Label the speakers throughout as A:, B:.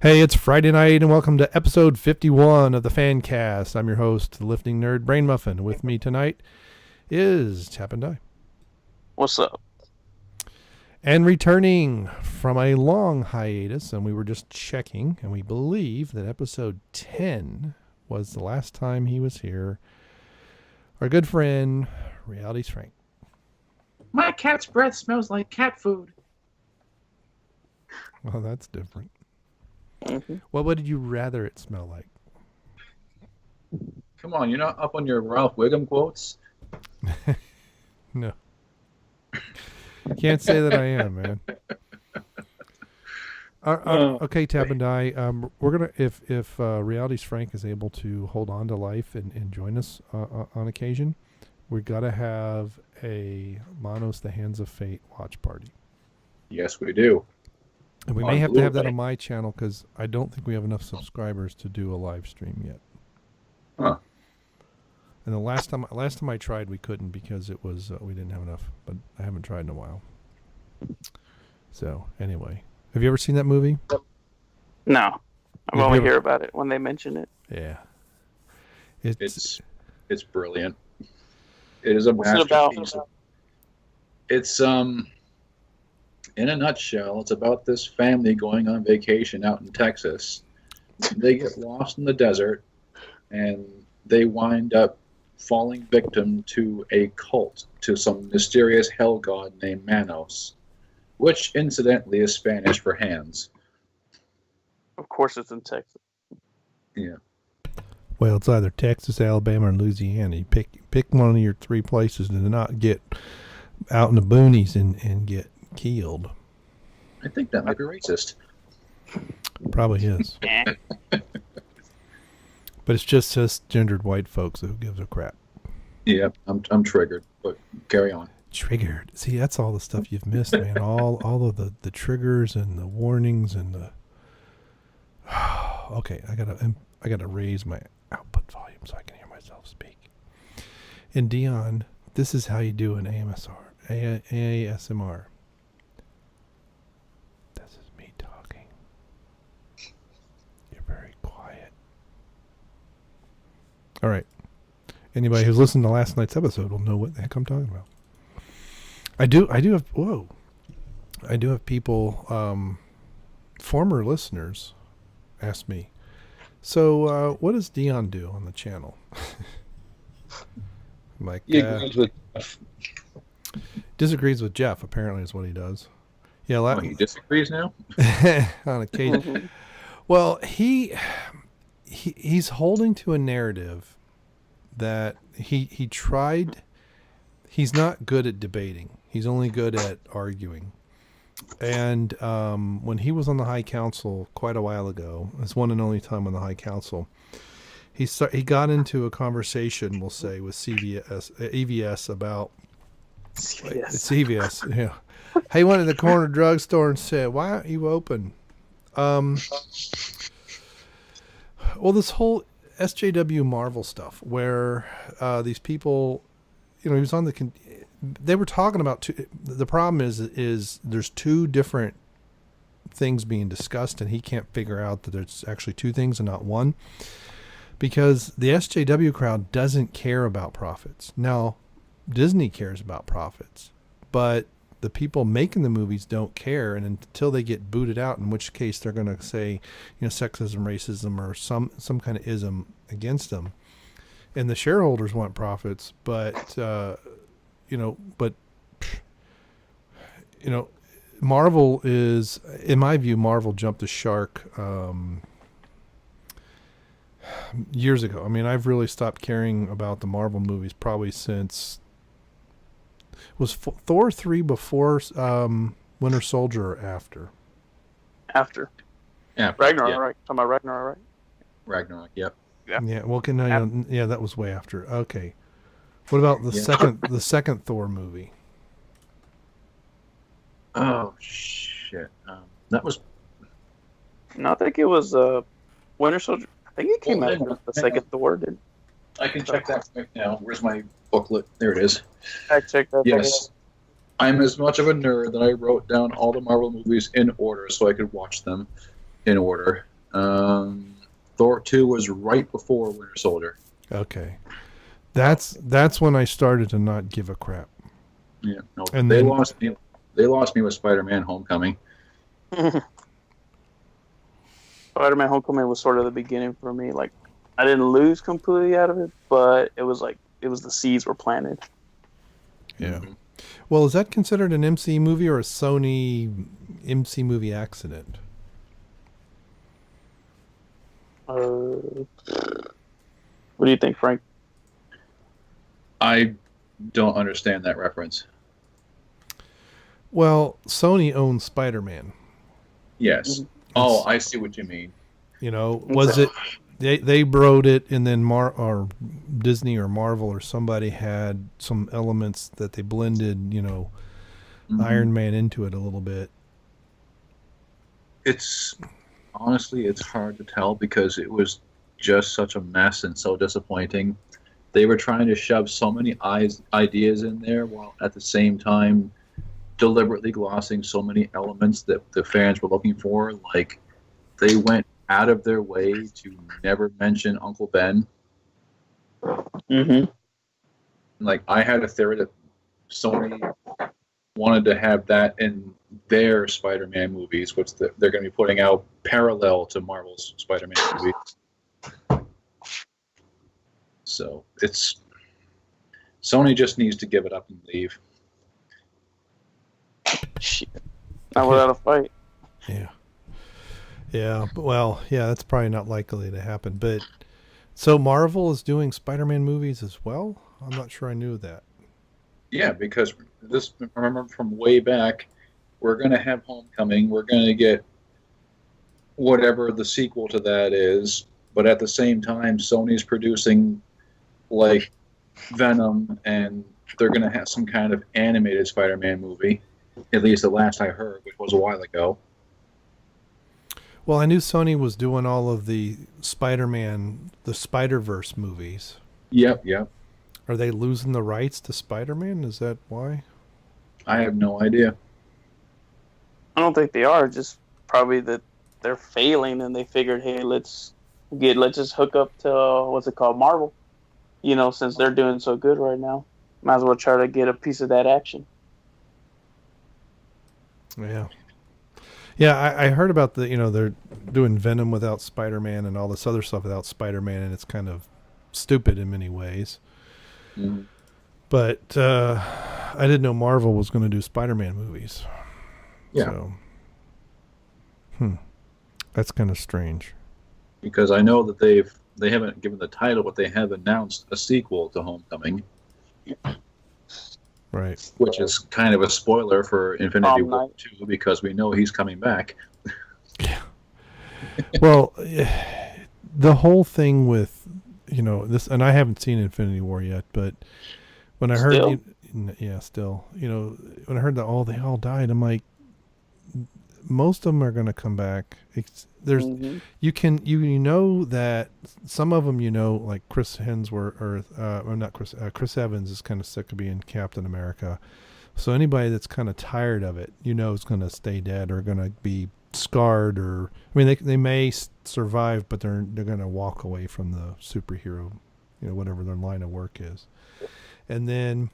A: Hey, it's Friday night, and welcome to episode 51 of the Fan Caste. I'm your host, the lifting nerd, Brainmuffin. With me tonight is TapAndDie.
B: What's up?
A: And returning from a long hiatus, and we were just checking, and we believe that episode 10 was the last time he was here, our good friend, Reality's Frank.
C: My cat's breath smells like cat food.
A: Well, that's different.
B: Mm-hmm.
A: What would you rather it smell like?
C: Come on, you're not up on your Ralph Wiggum quotes?
A: No. Can't say that I am, man. Okay, TapAndDie. We're gonna if Reality's Frank is able to hold on to life and join us on occasion, we gotta have a Manos the Hands of Fate watch party.
C: Yes, we do.
A: And we may have to have that on my channel because I don't think we have enough subscribers to do a live stream yet.
C: Huh.
A: And the last time I tried, we couldn't because it was we didn't have enough. But I haven't tried in a while. So anyway, have you ever seen that movie?
B: No, I've only heard about it when they mention it.
A: Yeah,
C: It's brilliant. It is a masterpiece. It's in a nutshell, it's about this family going on vacation out in Texas. They get lost in the desert, and they wind up falling victim to a cult, to some mysterious hell god named Manos, which incidentally is Spanish for hands.
B: Of course it's in Texas.
C: Yeah.
A: Well, it's either Texas, Alabama, or Louisiana. You pick one of your three places to not get out in the boonies and get killed.
C: I think that might be racist.
A: Probably is. But it's just cisgendered white folks who gives a crap.
C: Yeah, I'm triggered, but carry on.
A: Triggered. See, that's all the stuff you've missed, man. all of the triggers and the warnings and the. Okay, I gotta raise my output volume so I can hear myself speak. And Dion, this is how you do an ASMR. This is me talking. You're very quiet. All right. Anybody who's listened to last night's episode will know what the heck I'm talking about. I do have people, former listeners, ask me, so what does Dion do on the channel? I'm like, disagrees with Jeff, apparently, is what he does. Yeah,
C: he disagrees now?
A: On occasion. Well, he's holding to a narrative that he tried. He's not good at debating. He's only good at arguing. And when he was on the High Council quite a while ago, his one and only time on the High Council, he got into a conversation, we'll say, with EVS about CVS. Yeah. He went to the corner drugstore and said, "Why aren't you open?" Well, this whole SJW Marvel stuff, where these people, he was on they were talking about the problem is there's two different things being discussed, and he can't figure out that there's actually two things and not one, because the SJW crowd doesn't care about profits. Now, Disney cares about profits, but the people making the movies don't care, and until they get booted out, in which case they're going to say, sexism, racism, or some kind of ism against them. And the shareholders want profits, but Marvel is, in my view, Marvel jumped the shark years ago. I mean, I've really stopped caring about the Marvel movies probably since, was Thor 3 before Winter Soldier or after?
B: After.
C: Yeah,
B: Ragnarok,
C: yeah.
B: right? Talking about Ragnarok, right?
C: Ragnarok, yep.
A: Yeah. Well, that was way after. Okay. What about the second Thor movie?
C: Oh shit! That was.
B: No, I think it was Winter Soldier. I think it came out with the second Thor.
C: I can check that right now. Where's my booklet? There it is.
B: I checked that.
C: Yes. I'm as much of a nerd that I wrote down all the Marvel movies in order so I could watch them in order. 2 was right before Winter Soldier.
A: Okay. That's when I started to not give a crap.
C: Yeah, no,
A: And
C: they
A: then,
C: lost me. They lost me with Spider-Man: Homecoming.
B: Spider-Man: Homecoming was sort of the beginning for me. Like, I didn't lose completely out of it, but it was the seeds were planted.
A: Yeah. Mm-hmm. Well, is that considered an MC movie or a Sony MC movie accident?
B: What do you think, Frank?
C: I don't understand that reference.
A: Well, Sony owns Spider-Man.
C: Yes. Oh, I see what you mean.
A: You know, was it they wrote it, and then or Disney or Marvel or somebody had some elements that they blended, you know, Iron Man into it a little bit.
C: It's honestly, it's hard to tell because it was just such a mess and so disappointing. They were trying to shove so many ideas in there while at the same time deliberately glossing so many elements that the fans were looking for. Like, they went out of their way to never mention Uncle Ben.
B: Mm-hmm.
C: Like, I had a theory that Sony wanted to have that in their Spider-Man movies, which they're going to be putting out parallel to Marvel's Spider-Man movies. So it's Sony just needs to give it up and leave.
B: Shit. Not without a fight.
A: Yeah. Yeah. Well, yeah, that's probably not likely to happen. But so Marvel is doing Spider-Man movies as well? I'm not sure I knew that.
C: Yeah, because remember from way back, we're going to have Homecoming. We're going to get whatever the sequel to that is. But at the same time, Sony's producing like Venom, and they're going to have some kind of animated Spider-Man movie. At least the last I heard, which was a while ago.
A: Well, I knew Sony was doing all of the Spider-Man, the Spider-Verse movies.
C: Yep.
A: Are they losing the rights to Spider-Man? Is that why?
C: I have no idea.
B: I don't think they are. Just probably that they're failing, and they figured, hey, let's just hook up to what's it called, Marvel. You know, since they're doing so good right now, might as well try to get a piece of that action.
A: Yeah. Yeah, I heard about they're doing Venom without Spider-Man and all this other stuff without Spider-Man, and it's kind of stupid in many ways.
C: Mm-hmm.
A: But I didn't know Marvel was going to do Spider-Man movies.
C: Yeah.
A: So, that's kind of strange.
C: Because I know that they haven't given the title, but they have announced a sequel to Homecoming.
A: Right.
C: Which is kind of a spoiler for Infinity War 2 because we know he's coming back.
A: Yeah. Well, the whole thing with, this, and I haven't seen Infinity War yet, but when I heard, still, when I heard that they all died, I'm like, most of them are going to come back. You know that some of them, like Chris Hemsworth Chris Evans is kind of sick of being Captain America. So anybody that's kind of tired of it, is going to stay dead or going to be scarred, or they may survive, but they're going to walk away from the superhero, whatever their line of work is. And then,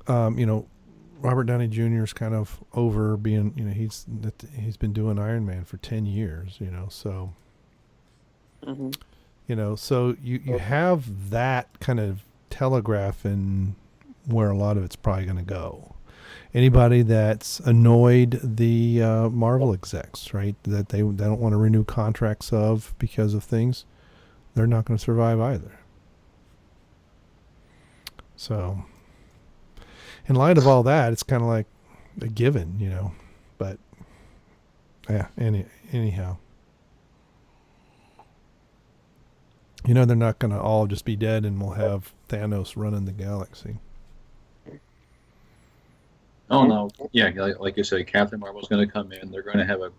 A: Robert Downey Jr. is kind of over being, he's been doing Iron Man for 10 years, so, so you have that kind of telegraph in where a lot of it's probably going to go. Anybody that's annoyed the Marvel execs, right, that they don't want to renew contracts because of things, they're not going to survive either. So, in light of all that, it's kind of like a given, but yeah, anyhow, they're not going to all just be dead and we'll have Thanos running the galaxy.
C: Oh, no. Yeah, like you said, Captain Marvel's going to come in. They're going to have a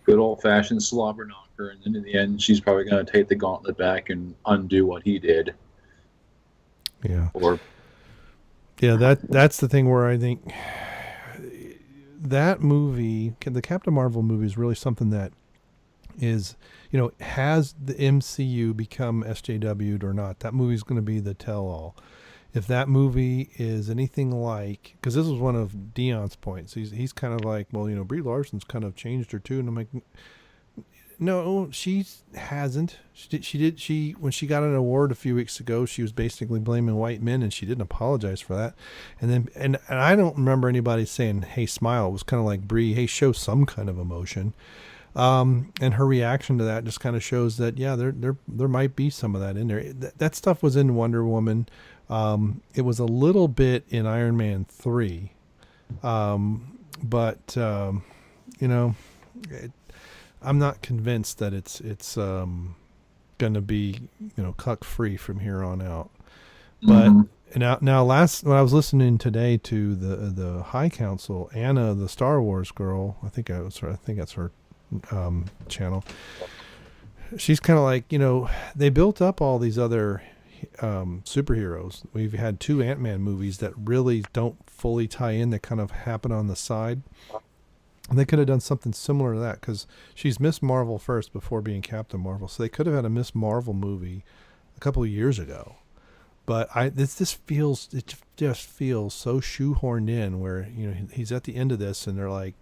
C: good old-fashioned slobber knocker, and then in the end, she's probably going to take the gauntlet back and undo what he did.
A: Yeah. Yeah, that's the thing where I think that movie, the Captain Marvel movie, is really something that is, has the MCU become SJW'd or not? That movie's going to be the tell-all. If that movie is anything like, because this was one of Dion's points, he's kind of like, well, Brie Larson's kind of changed her too, and I'm like, no, she hasn't. She when she got an award a few weeks ago, she was basically blaming white men, and she didn't apologize for that. And then, and I don't remember anybody saying, "Hey, smile." It was kind of like, Brie, hey, show some kind of emotion. And her reaction to that just kind of shows that, yeah, there might be some of that in there. That stuff was in Wonder Woman. It was a little bit in Iron Man 3. But I'm not convinced that it's going to be, cuck free from here on out. But now when I was listening today to the High Council, Anna, the Star Wars girl, I think that's her channel. She's kind of like, they built up all these other superheroes. We've had 2 Ant-Man movies that really don't fully tie in, that kind of happen on the side. And they could have done something similar to that, because she's Miss Marvel first before being Captain Marvel. So they could have had a Miss Marvel movie a couple of years ago. But it just feels so shoehorned in, where he's at the end of this and they're like,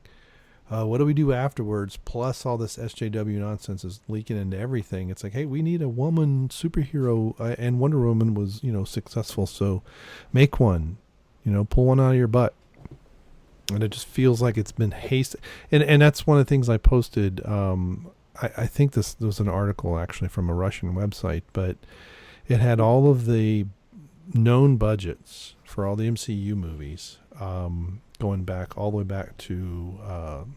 A: what do we do afterwards? Plus all this SJW nonsense is leaking into everything. It's like, hey, we need a woman superhero, and Wonder Woman was successful, so make one, pull one out of your butt. And it just feels like it's been hasty. And that's one of the things I posted. I think this was an article actually from a Russian website, but it had all of the known budgets for all the MCU movies, going back all the way back to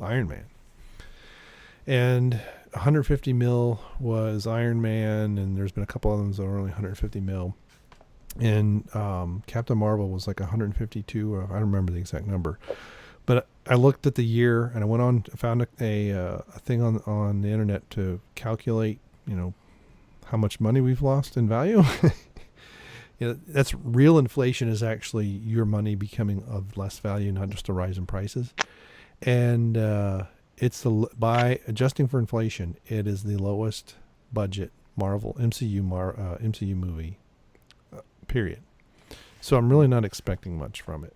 A: Iron Man. And 150 mil was Iron Man, and there's been a couple of them that are only 150 mil. And Captain Marvel was like 152, or I don't remember the exact number. But I looked at the year, and I went on, found a thing on the internet to calculate, how much money we've lost in value. That's real inflation, is actually your money becoming of less value, not just a rise in prices. And by adjusting for inflation, it is the lowest budget Marvel MCU movie. Period. So I'm really not expecting much from it.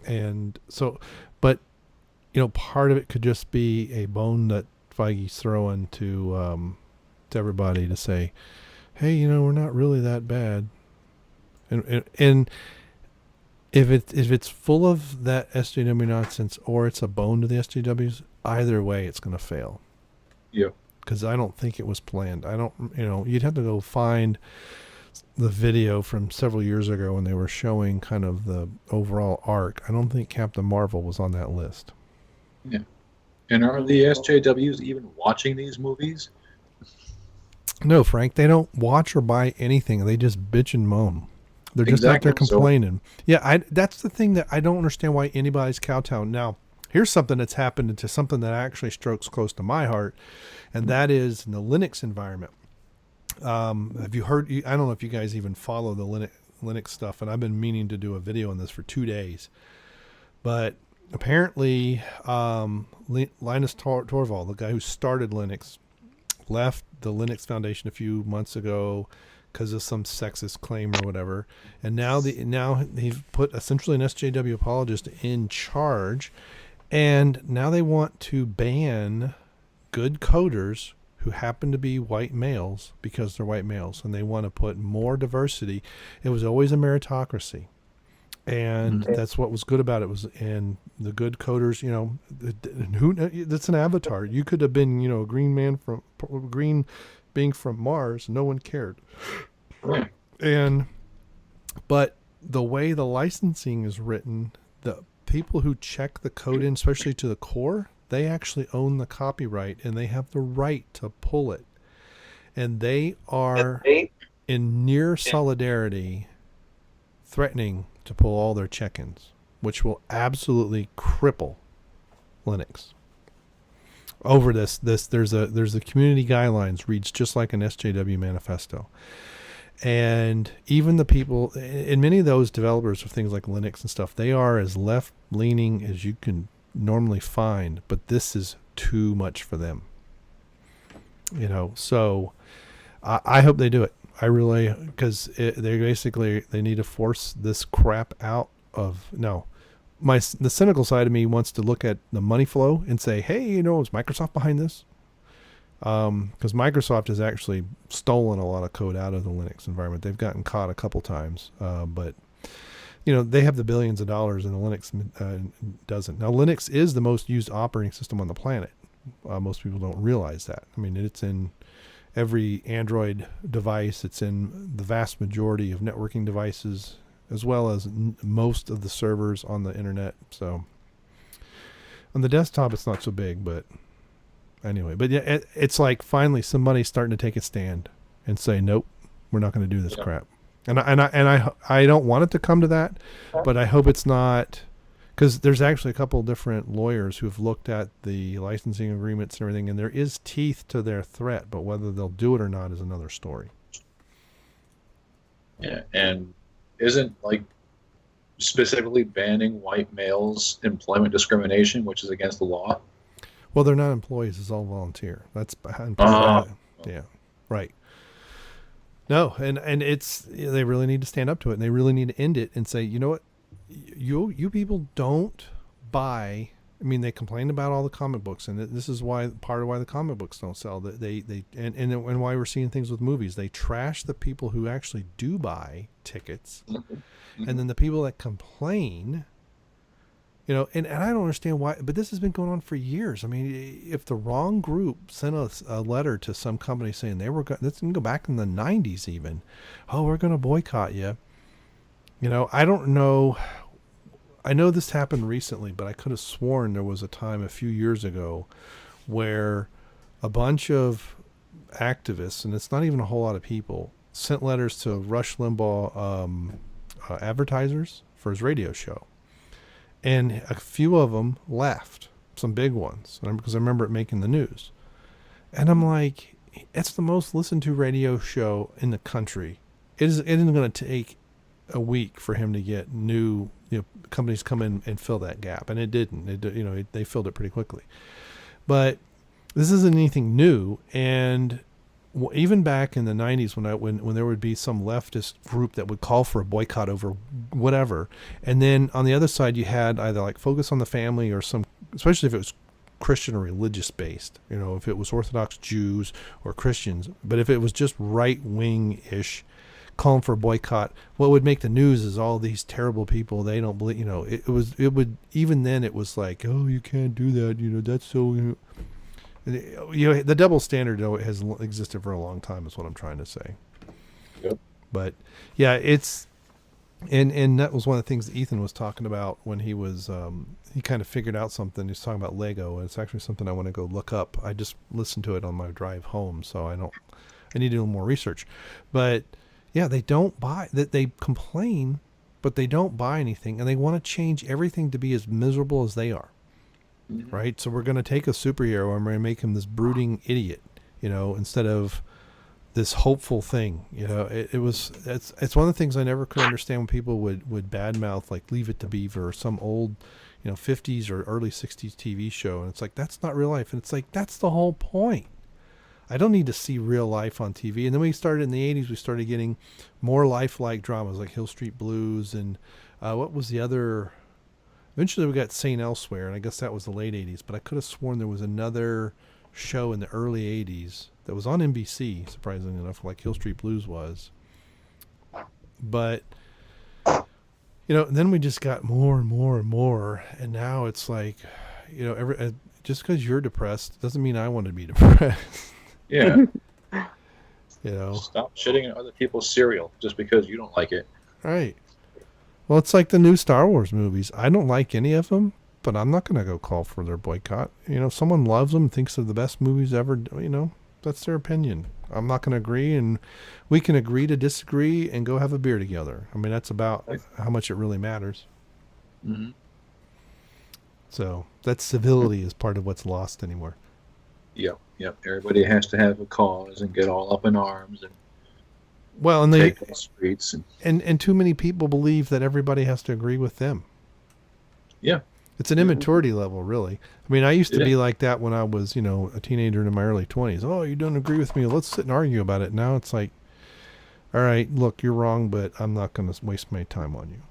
A: And so, but, part of it could just be a bone that Feige's throwing to everybody to say, hey, we're not really that bad. And if it's full of that SJW nonsense, or it's a bone to the SJWs, either way, it's going to fail.
C: Yeah.
A: Because I don't think it was planned. I don't, you'd have to go find the video from several years ago when they were showing kind of the overall arc. I don't think Captain Marvel was on that list.
C: Yeah. And are the SJWs even watching these movies? No,
A: Frank, they don't watch or buy anything. They just bitch and moan. They're just out there complaining. So, yeah, that's the thing that I don't understand why anybody's kowtowing. Now, here's something that's happened to something that actually strokes close to my heart, and that is in the Linux environment. Have you heard? I don't know if you guys even follow the Linux stuff, and I've been meaning to do a video on this for 2 days. But apparently, Linus Torvald, the guy who started Linux, left the Linux Foundation a few months ago because of some sexist claim or whatever. And now they've put essentially an SJW apologist in charge, and now they want to ban good coders who happen to be white males because they're white males, and they want to put more diversity. It was always a meritocracy, and that's what was good about it. And the good coders, that's an avatar. You could have been, a green being from Mars. No one cared. But the way the licensing is written, the people who check the code in, especially to the core, they actually own the copyright, and they have the right to pull it. And they are in near solidarity threatening to pull all their check-ins, which will absolutely cripple Linux. Over this there's a community guidelines, reads just like an SJW manifesto. And even the people, and many of those developers of things like Linux and stuff, they are as left-leaning as you can normally find, but this is too much for them. So I hope they do it. I really, because they need to force this crap out of, no. The cynical side of me wants to look at the money flow and say, hey, is Microsoft behind this? Because Microsoft has actually stolen a lot of code out of the Linux environment. They've gotten caught a couple times, but they have the billions of dollars, and the Linux doesn't. Now, Linux is the most used operating system on the planet. Most people don't realize that. I mean, it's in every Android device. It's in the vast majority of networking devices, as well as most of the servers on the internet. So on the desktop, it's not so big, but anyway. But yeah, it's like finally somebody's starting to take a stand and say, nope, we're not going to do this crap. And I don't want it to come to that, but I hope it's not, because there's actually a couple of different lawyers who've looked at the licensing agreements and everything, and there is teeth to their threat, but whether they'll do it or not is another story.
C: Yeah, and isn't like specifically banning white males employment discrimination, which is against the law?
A: Well, they're not employees; it's all volunteer. That's behind. Yeah, right. No, and it's, they really need to stand up to it, and they really need to end it and say, you know what, you people don't buy. I mean, they complain about all the comic books, and this is part of why the comic books don't sell. And why we're seeing things with movies. They trash the people who actually do buy tickets, and then the people that complain. And I don't understand why, but this has been going on for years. I mean, if the wrong group sent us a letter to some company saying this can go back in the 90s even, we're going to boycott you. I don't know. I know this happened recently, but I could have sworn there was a time a few years ago where a bunch of activists, and it's not even a whole lot of people, sent letters to Rush Limbaugh advertisers for his radio show. And a few of them left, some big ones, because I remember it making the news. And I'm like, it's the most listened to radio show in the country. It isn't going to take a week for him to get new companies come in and fill that gap. And it didn't. They filled it pretty quickly. But this isn't anything new. And even back in the 90s when there would be some leftist group that would call for a boycott over whatever, and then on the other side you had either like Focus on the Family or some, especially if it was Christian or religious based, if it was Orthodox Jews or Christians, but if it was just right wing ish calling for a boycott, what would make the news is all these terrible people, they don't believe, it would even then it was like, oh, you can't do that, that's so the double standard has existed for a long time is what I'm trying to say.
C: Yep.
A: But yeah, it's and that was one of the things that Ethan was talking about when he was he kind of figured out something. He's talking about Lego, and it's actually something I want to go look up. I just listened to it on my drive home, so I need to do more research. But yeah, they don't buy that. They complain, but they don't buy anything, and they want to change everything to be as miserable as they are. Right, so we're going to take a superhero and we're going to make him this brooding idiot, instead of this hopeful thing. It's one of the things I never could understand when people would badmouth like Leave It to Beaver or some old, 50s or early 60s TV show, and it's like that's not real life, and it's like that's the whole point. I don't need to see real life on TV. And then we started in the 80s. We started getting more lifelike dramas like Hill Street Blues and what was the other. Eventually we got St. Elsewhere, and I guess that was the late 80s, but I could have sworn there was another show in the early 80s that was on NBC, surprisingly enough, like Hill Street Blues was. But, then we just got more and more and more, and now it's like, just because you're depressed doesn't mean I want to be depressed.
C: Yeah.
A: Stop
C: shitting on other people's cereal just because you don't like it.
A: Right. Well, it's like the new Star Wars movies. I don't like any of them, but I'm not going to go call for their boycott. If someone loves them, thinks they're the best movies ever, that's their opinion. I'm not going to agree, and we can agree to disagree and go have a beer together. I mean, that's about how much it really matters.
C: Mm-hmm.
A: So that civility is part of what's lost anymore.
C: Yep. Everybody has to have a cause and get all up in arms and
A: take
C: the streets
A: and too many people believe that everybody has to agree with them.
C: Yeah.
A: It's an immaturity level, really. I mean, I used to be like that when I was, you know, a teenager in my early 20s. Oh, you don't agree with me? Let's sit and argue about it. Now it's like, all right, look, you're wrong, but I'm not going to waste my time on you.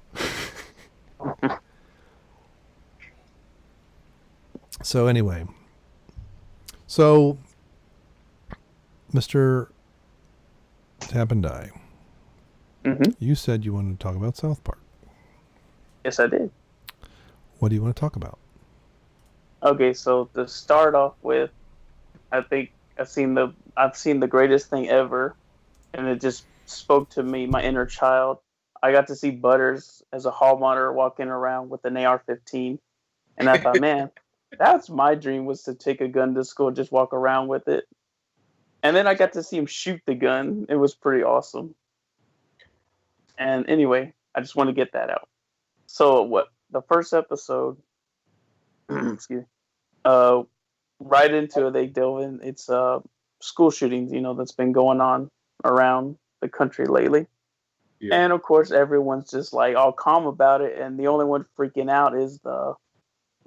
A: So anyway, Mr. TapAndDie, you said you wanted to talk about South Park.
B: Yes, I did.
A: What do you want to talk about?
B: Okay, so to start off with, I think I've seen the greatest thing ever, and it just spoke to me, my inner child. I got to see Butters as a hall monitor walking around with an AR-15, and I thought, man, that's my dream, was to take a gun to school, just walk around with it. And then I got to see him shoot the gun. It was pretty awesome. And anyway, I just want to get that out. So the first episode, excuse me, right into it, they delve in. It's school shootings, you know, that's been going on around the country lately. Yeah. And of course, everyone's just like all calm about it. And the only one freaking out is the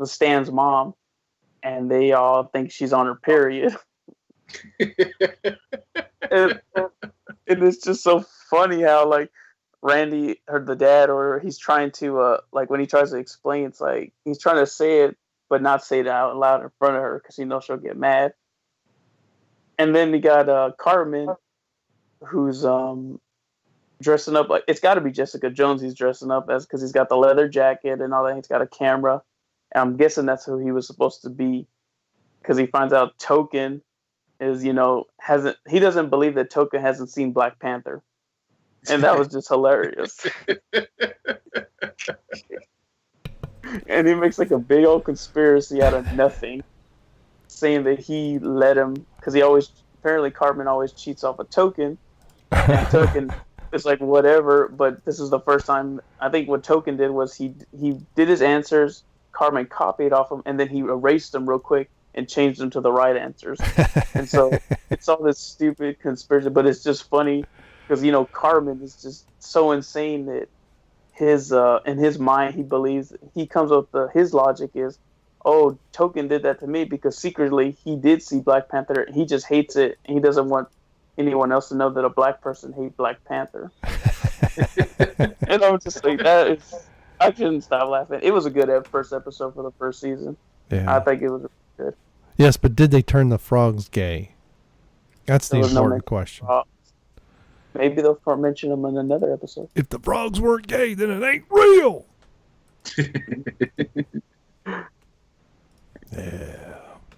B: Stan's mom. And they all think she's on her period. and it's just so funny how, like, Randy, the dad, or he's trying to, like, when he tries to explain, it's like he's trying to say it, but not say it out loud in front of her because he knows she'll get mad. And then you got Cartman, who's dressing up like, it's got to be Jessica Jones he's dressing up as, because he's got the leather jacket and all that. He's got a camera. And I'm guessing that's who he was supposed to be, because he finds out Token is, you know, he doesn't believe that Token hasn't seen Black Panther. And that was just hilarious. And he makes like a big old conspiracy out of nothing, saying that he let him, because apparently Cartman always cheats off a Token. And Token is like, whatever, but this is the first time. I think what Token did was he did his answers, Cartman copied off him, and then he erased them real quick and changed them to the right answers. And so it's all this stupid conspiracy, but it's just funny. Because, you know, Cartman is just so insane that in his mind, he comes up with his logic is, oh, Token did that to me because secretly he did see Black Panther. He just hates it, and he doesn't want anyone else to know that a black person hates Black Panther. And I'm just like, I couldn't stop laughing. It was a good first episode for the first season. Yeah. I think it was good.
A: Yes, but did they turn the frogs gay? That's the important question.
B: Maybe they'll mention them in another episode.
A: If the frogs weren't gay, then it ain't real. Yeah,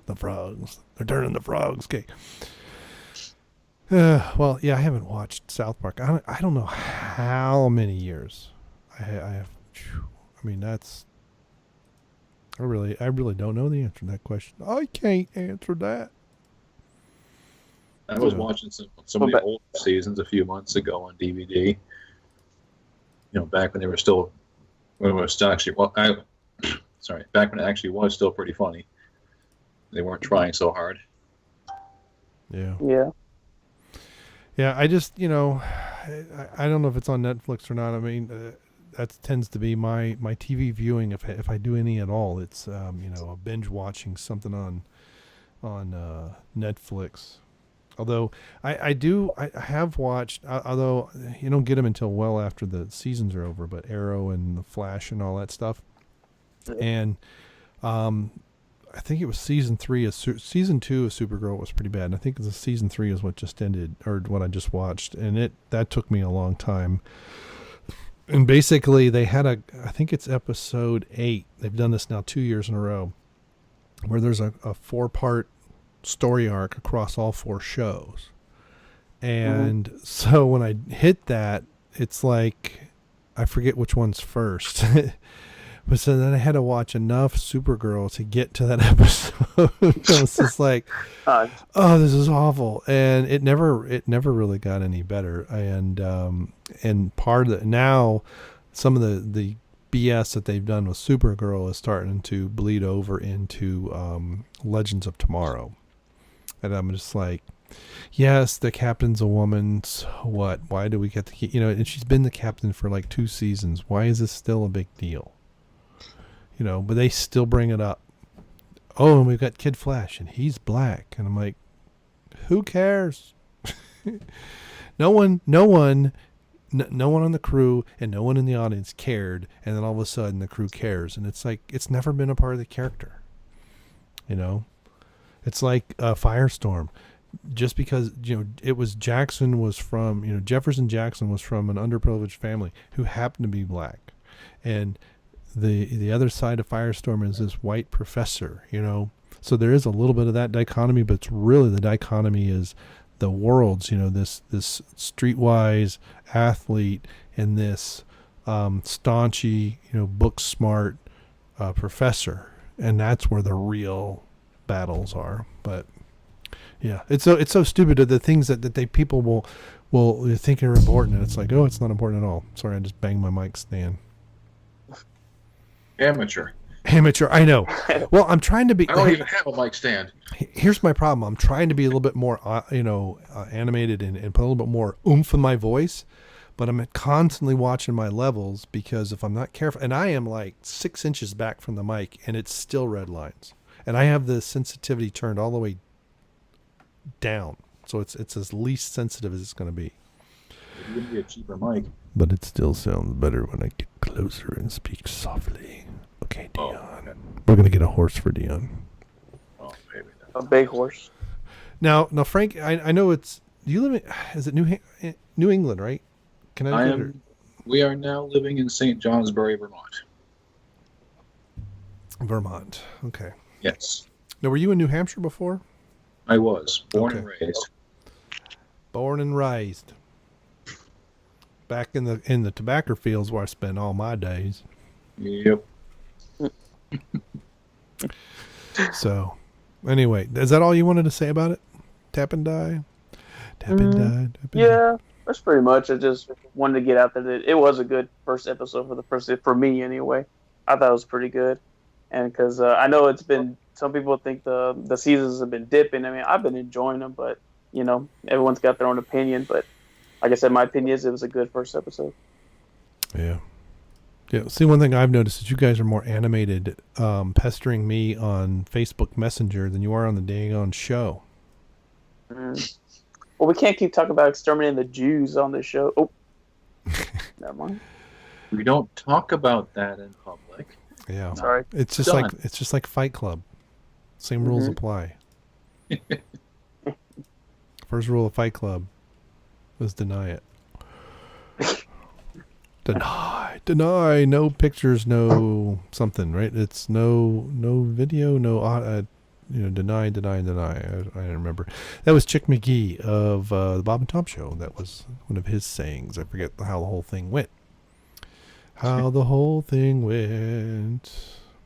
A: the frogs. They're turning the frogs gay. Well, yeah, I haven't watched South Park. I don't know how many years I have. I mean, that's. I really don't know the answer to that question. I can't answer that.
C: I was watching some of the older seasons a few months ago on DVD. You know, back when it was still actually, back when it actually was still pretty funny. They weren't trying so hard.
A: Yeah.
B: Yeah.
A: Yeah, I just, you know, I don't know if it's on Netflix or not. I mean, that tends to be my TV viewing. If I do any at all, it's you know, a binge watching something on Netflix. Although I have watched, although you don't get them until well after the seasons are over, but Arrow and The Flash and all that stuff. And I think it was season 2 of Supergirl was pretty bad. And I think the season 3 is what just ended, or what I just watched. And that took me a long time. And basically they had I think it's episode 8. They've done this now 2 years in a row, where there's a 4-part story arc across all 4 shows. And so when I hit that, it's like I forget which one's first. But so then I had to watch enough Supergirl to get to that episode. It was just like, oh, this is awful. And it never really got any better. And part of it now, some of the BS that they've done with Supergirl is starting to bleed over into Legends of Tomorrow. And I'm just like, yes, the captain's a woman. So what? Why do we get to keep, and she's been the captain for like 2 seasons. Why is this still a big deal? but they still bring it up. Oh, and we've got Kid Flash, and he's black. And I'm like, who cares? No one on the crew and no one in the audience cared. And then all of a sudden the crew cares. And it's like, it's never been a part of the character. It's like Firestorm. Just because, it was Jefferson Jackson was from an underprivileged family who happened to be black. And the other side of Firestorm is this white professor, So there is a little bit of that dichotomy, but it's really the dichotomy is the worlds, this streetwise athlete and this staunchy, book smart professor. And that's where the real battles are. But yeah, it's so stupid, the things that people will think are important, and it's like, oh, it's not important at all. Sorry, I just banged my mic stand.
C: Amateur,
A: I know. Well, I'm trying to be.
C: I don't even have a mic stand.
A: Here's my problem. I'm trying to be a little bit more, animated and put a little bit more oomph in my voice, but I'm constantly watching my levels because if I'm not careful, and I am like 6 inches back from the mic, and it's still red lines, and I have the sensitivity turned all the way down, so it's as least sensitive as it's going to be.
C: It would be a cheaper mic,
A: but it still sounds better when I get closer and speak softly. Okay, Dion.
C: Okay.
A: We're going to get a horse for Dion.
C: Oh, maybe
B: a big horse.
A: Now, Frank, I know it's, you live in, is it New England, right?
C: We are now living in St. Johnsbury,
A: Vermont. Okay.
C: Yes.
A: Now, were you in New Hampshire before?
C: I was born and raised.
A: Born and raised. Back in the tobacco fields where I spent all my days.
C: Yep.
A: So, anyway, is that all you wanted to say about it? Tap and die?
B: Yeah, that's pretty much. I just wanted to get out there that it was a good first episode for me anyway. I thought it was pretty good. And because I know it's been, some people think the seasons have been dipping. I mean, I've been enjoying them, but, everyone's got their own opinion. But like I said, my opinion is it was a good first episode.
A: Yeah. Yeah. See, one thing I've noticed is you guys are more animated, pestering me on Facebook Messenger than you are on the dang on show.
B: Well, we can't keep talking about exterminating the Jews on this show. Oh, never mind.
C: We don't talk about that in public.
A: Yeah.
B: Sorry.
A: It's just like Fight Club. Same rules apply. First rule of Fight Club was deny it. Deny, no pictures, no something, right? It's no video, no deny. I don't remember. That was Chick McGee of the Bob and Tom Show. That was one of his sayings. I forget how the whole thing went.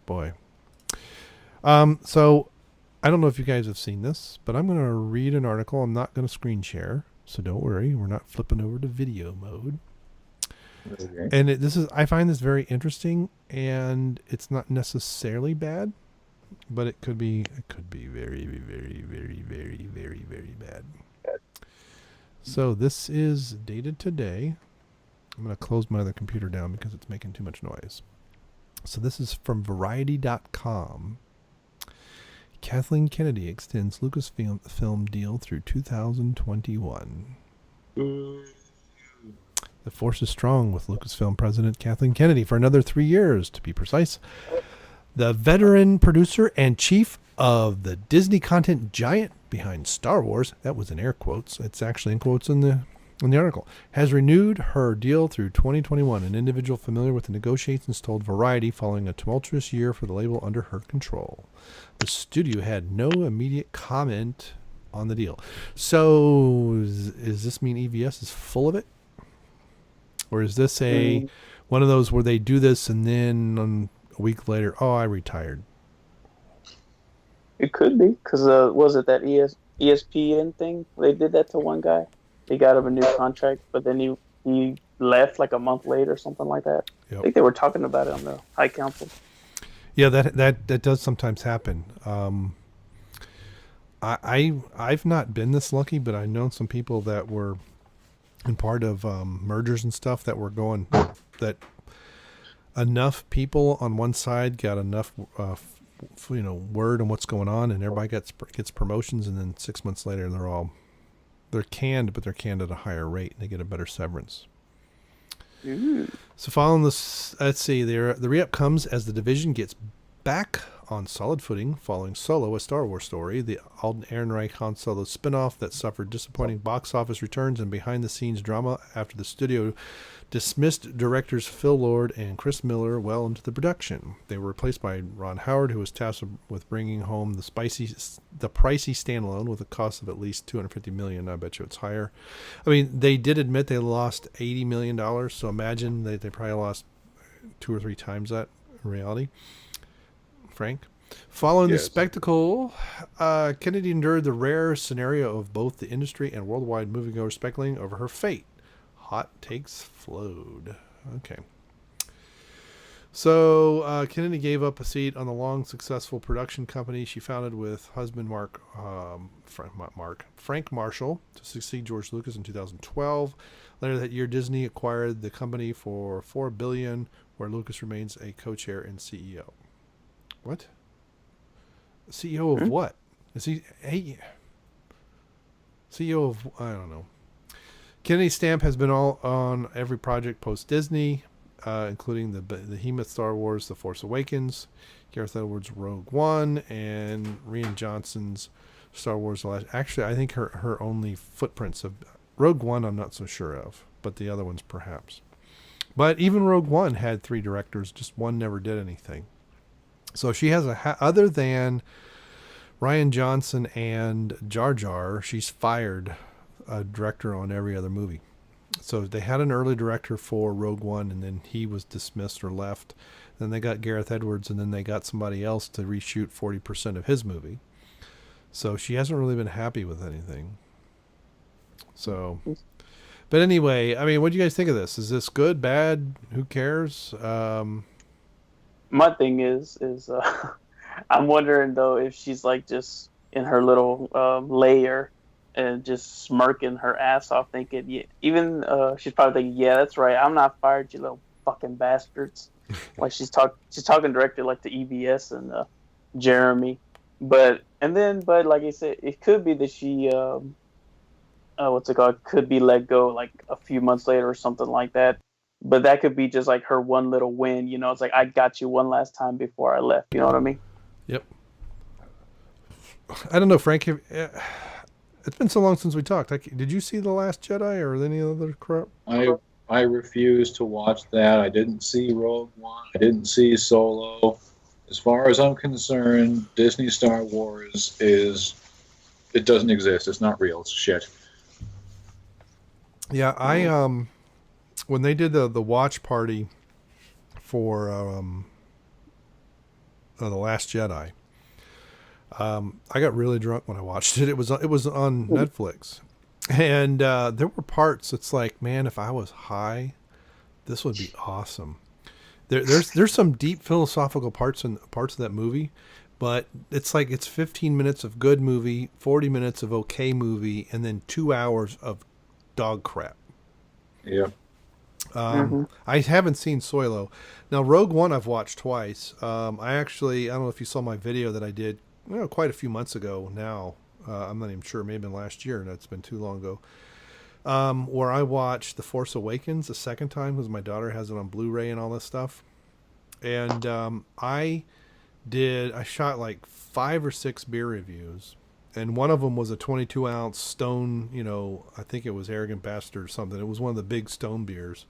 A: Boy. So I don't know if you guys have seen this, but I'm going to read an article. I'm not going to screen share, so don't worry. We're not flipping over to video mode. Okay. And I find this very interesting, and it's not necessarily bad, but it could be very, very, very, very, very, very bad. So this is dated today. I'm going to close my other computer down because it's making too much noise. So this is from Variety.com. Kathleen Kennedy extends Lucasfilm deal through 2021. The force is strong with Lucasfilm President Kathleen Kennedy for another 3 years, to be precise. The veteran producer and chief of the Disney content giant behind Star Wars, that was in air quotes, it's actually in quotes in the article, has renewed her deal through 2021. An individual familiar with the negotiations told Variety following a tumultuous year for the label under her control. The studio had no immediate comment on the deal. So, does this mean EVS is full of it? Or is this one of those where they do this and then a week later, I retired?
B: It could be, because was it that ESPN thing? They did that to one guy. He got him a new contract, but then he left like a month later or something like that. Yep. I think they were talking about it on the High Council. Yeah,
A: that does sometimes happen. I've not been this lucky, but I know some people that were in part of mergers and stuff that were going that enough people on one side got enough, word on what's going on, and everybody gets promotions, and then 6 months later they're canned, but they're canned at a higher rate, and they get a better severance.
B: Ooh.
A: So following this, let's see, the re-up comes as the division gets back on solid footing following Solo, a Star Wars story, the Alden Ehrenreich Han Solo spinoff that suffered disappointing box office returns and behind-the-scenes drama after the studio dismissed directors Phil Lord and Chris Miller well into the production. They were replaced by Ron Howard, who was tasked with bringing home the pricey standalone with a cost of at least $250 million. I bet you it's higher. I mean, they did admit they lost $80 million, so imagine they probably lost 2 or 3 times that in reality. Frank? Following the spectacle, Kennedy endured the rare scenario of both the industry and worldwide moviegoers speculating over her fate. Hot takes flowed. Okay. So Kennedy gave up a seat on the long successful production company she founded with husband Frank Marshall to succeed George Lucas in 2012. Later that year, Disney acquired the company for $4 billion, where Lucas remains a co-chair and CEO. What? CEO of what? Is he CEO of, I don't know. Kennedy's stamp has been all on every project post-Disney, including the behemoth Star Wars, The Force Awakens, Gareth Edwards' Rogue One, and Rian Johnson's Star Wars. Actually, I think her only footprints of Rogue One I'm not so sure of, but the other ones perhaps. But even Rogue One had 3 directors, just one never did anything. So she has other than Rian Johnson and Jar Jar, she's fired a director on every other movie. So they had an early director for Rogue One, and then he was dismissed or left. Then they got Gareth Edwards, and then they got somebody else to reshoot 40% of his movie. So she hasn't really been happy with anything. So, but anyway, I mean, what do you guys think of this? Is this good, bad? Who cares?
B: My thing is I'm wondering though if she's like just in her little layer and just smirking her ass off, thinking, yeah, even she's probably thinking, yeah, that's right, I'm not fired, you little fucking bastards. Like she's talking directly like to EBS and Jeremy, but like I said, it could be that she could be let go like a few months later or something like that. But that could be just like her one little win, you know. It's like, I got you one last time before I left. You know what I mean?
A: Yep. I don't know, Frank. It's been so long since we talked. Did you see The Last Jedi or any other crap?
C: I refuse to watch that. I didn't see Rogue One. I didn't see Solo. As far as I'm concerned, Disney Star Wars it doesn't exist. It's not real. It's shit.
A: Yeah, when they did the watch party for The Last Jedi, I got really drunk when I watched it. It was on Netflix, and there were parts. It's like, man, if I was high, this would be awesome. There's some deep philosophical parts of that movie, but it's like it's 15 minutes of good movie, 40 minutes of okay movie, and then 2 hours of dog crap.
C: Yeah.
A: I haven't seen Solo. Now, Rogue One I've watched twice. I don't know if you saw my video that I did quite a few months ago now. I'm not even sure. Maybe been last year. That's been too long ago. Where I watched The Force Awakens a second time because my daughter has it on Blu-ray and all this stuff. And I shot like 5 or 6 beer reviews. And one of them was a 22-ounce Stone, I think it was Arrogant Bastard or something. It was one of the big Stone beers.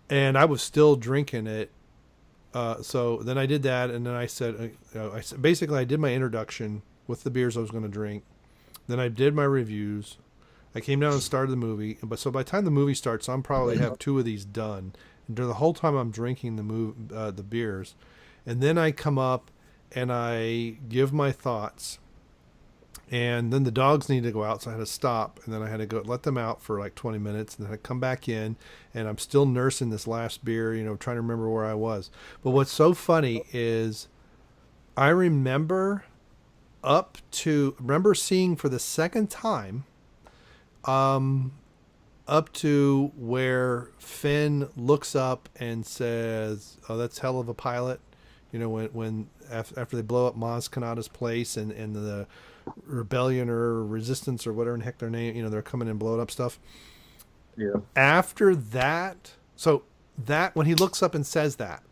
A: And I was still drinking it. So then I did that, and then I said, I did my introduction with the beers I was going to drink. Then I did my reviews. I came down and started the movie. But so by the time the movie starts, I'm probably have 2 of these done. And during the whole time I'm drinking the beers. And then I come up and I give my thoughts. And then the dogs needed to go out, so I had to stop, and then I had to go let them out for like 20 minutes, and then I come back in, and I'm still nursing this last beer, trying to remember where I was. But what's so funny is I remember seeing for the second time up to where Finn looks up and says, "Oh, that's hell of a pilot." You know, when after they blow up Maz Kanata's place and the rebellion or resistance or whatever in heck their name, you know, they're coming and blowing up stuff.
C: Yeah.
A: After that, so that when he looks up and says that,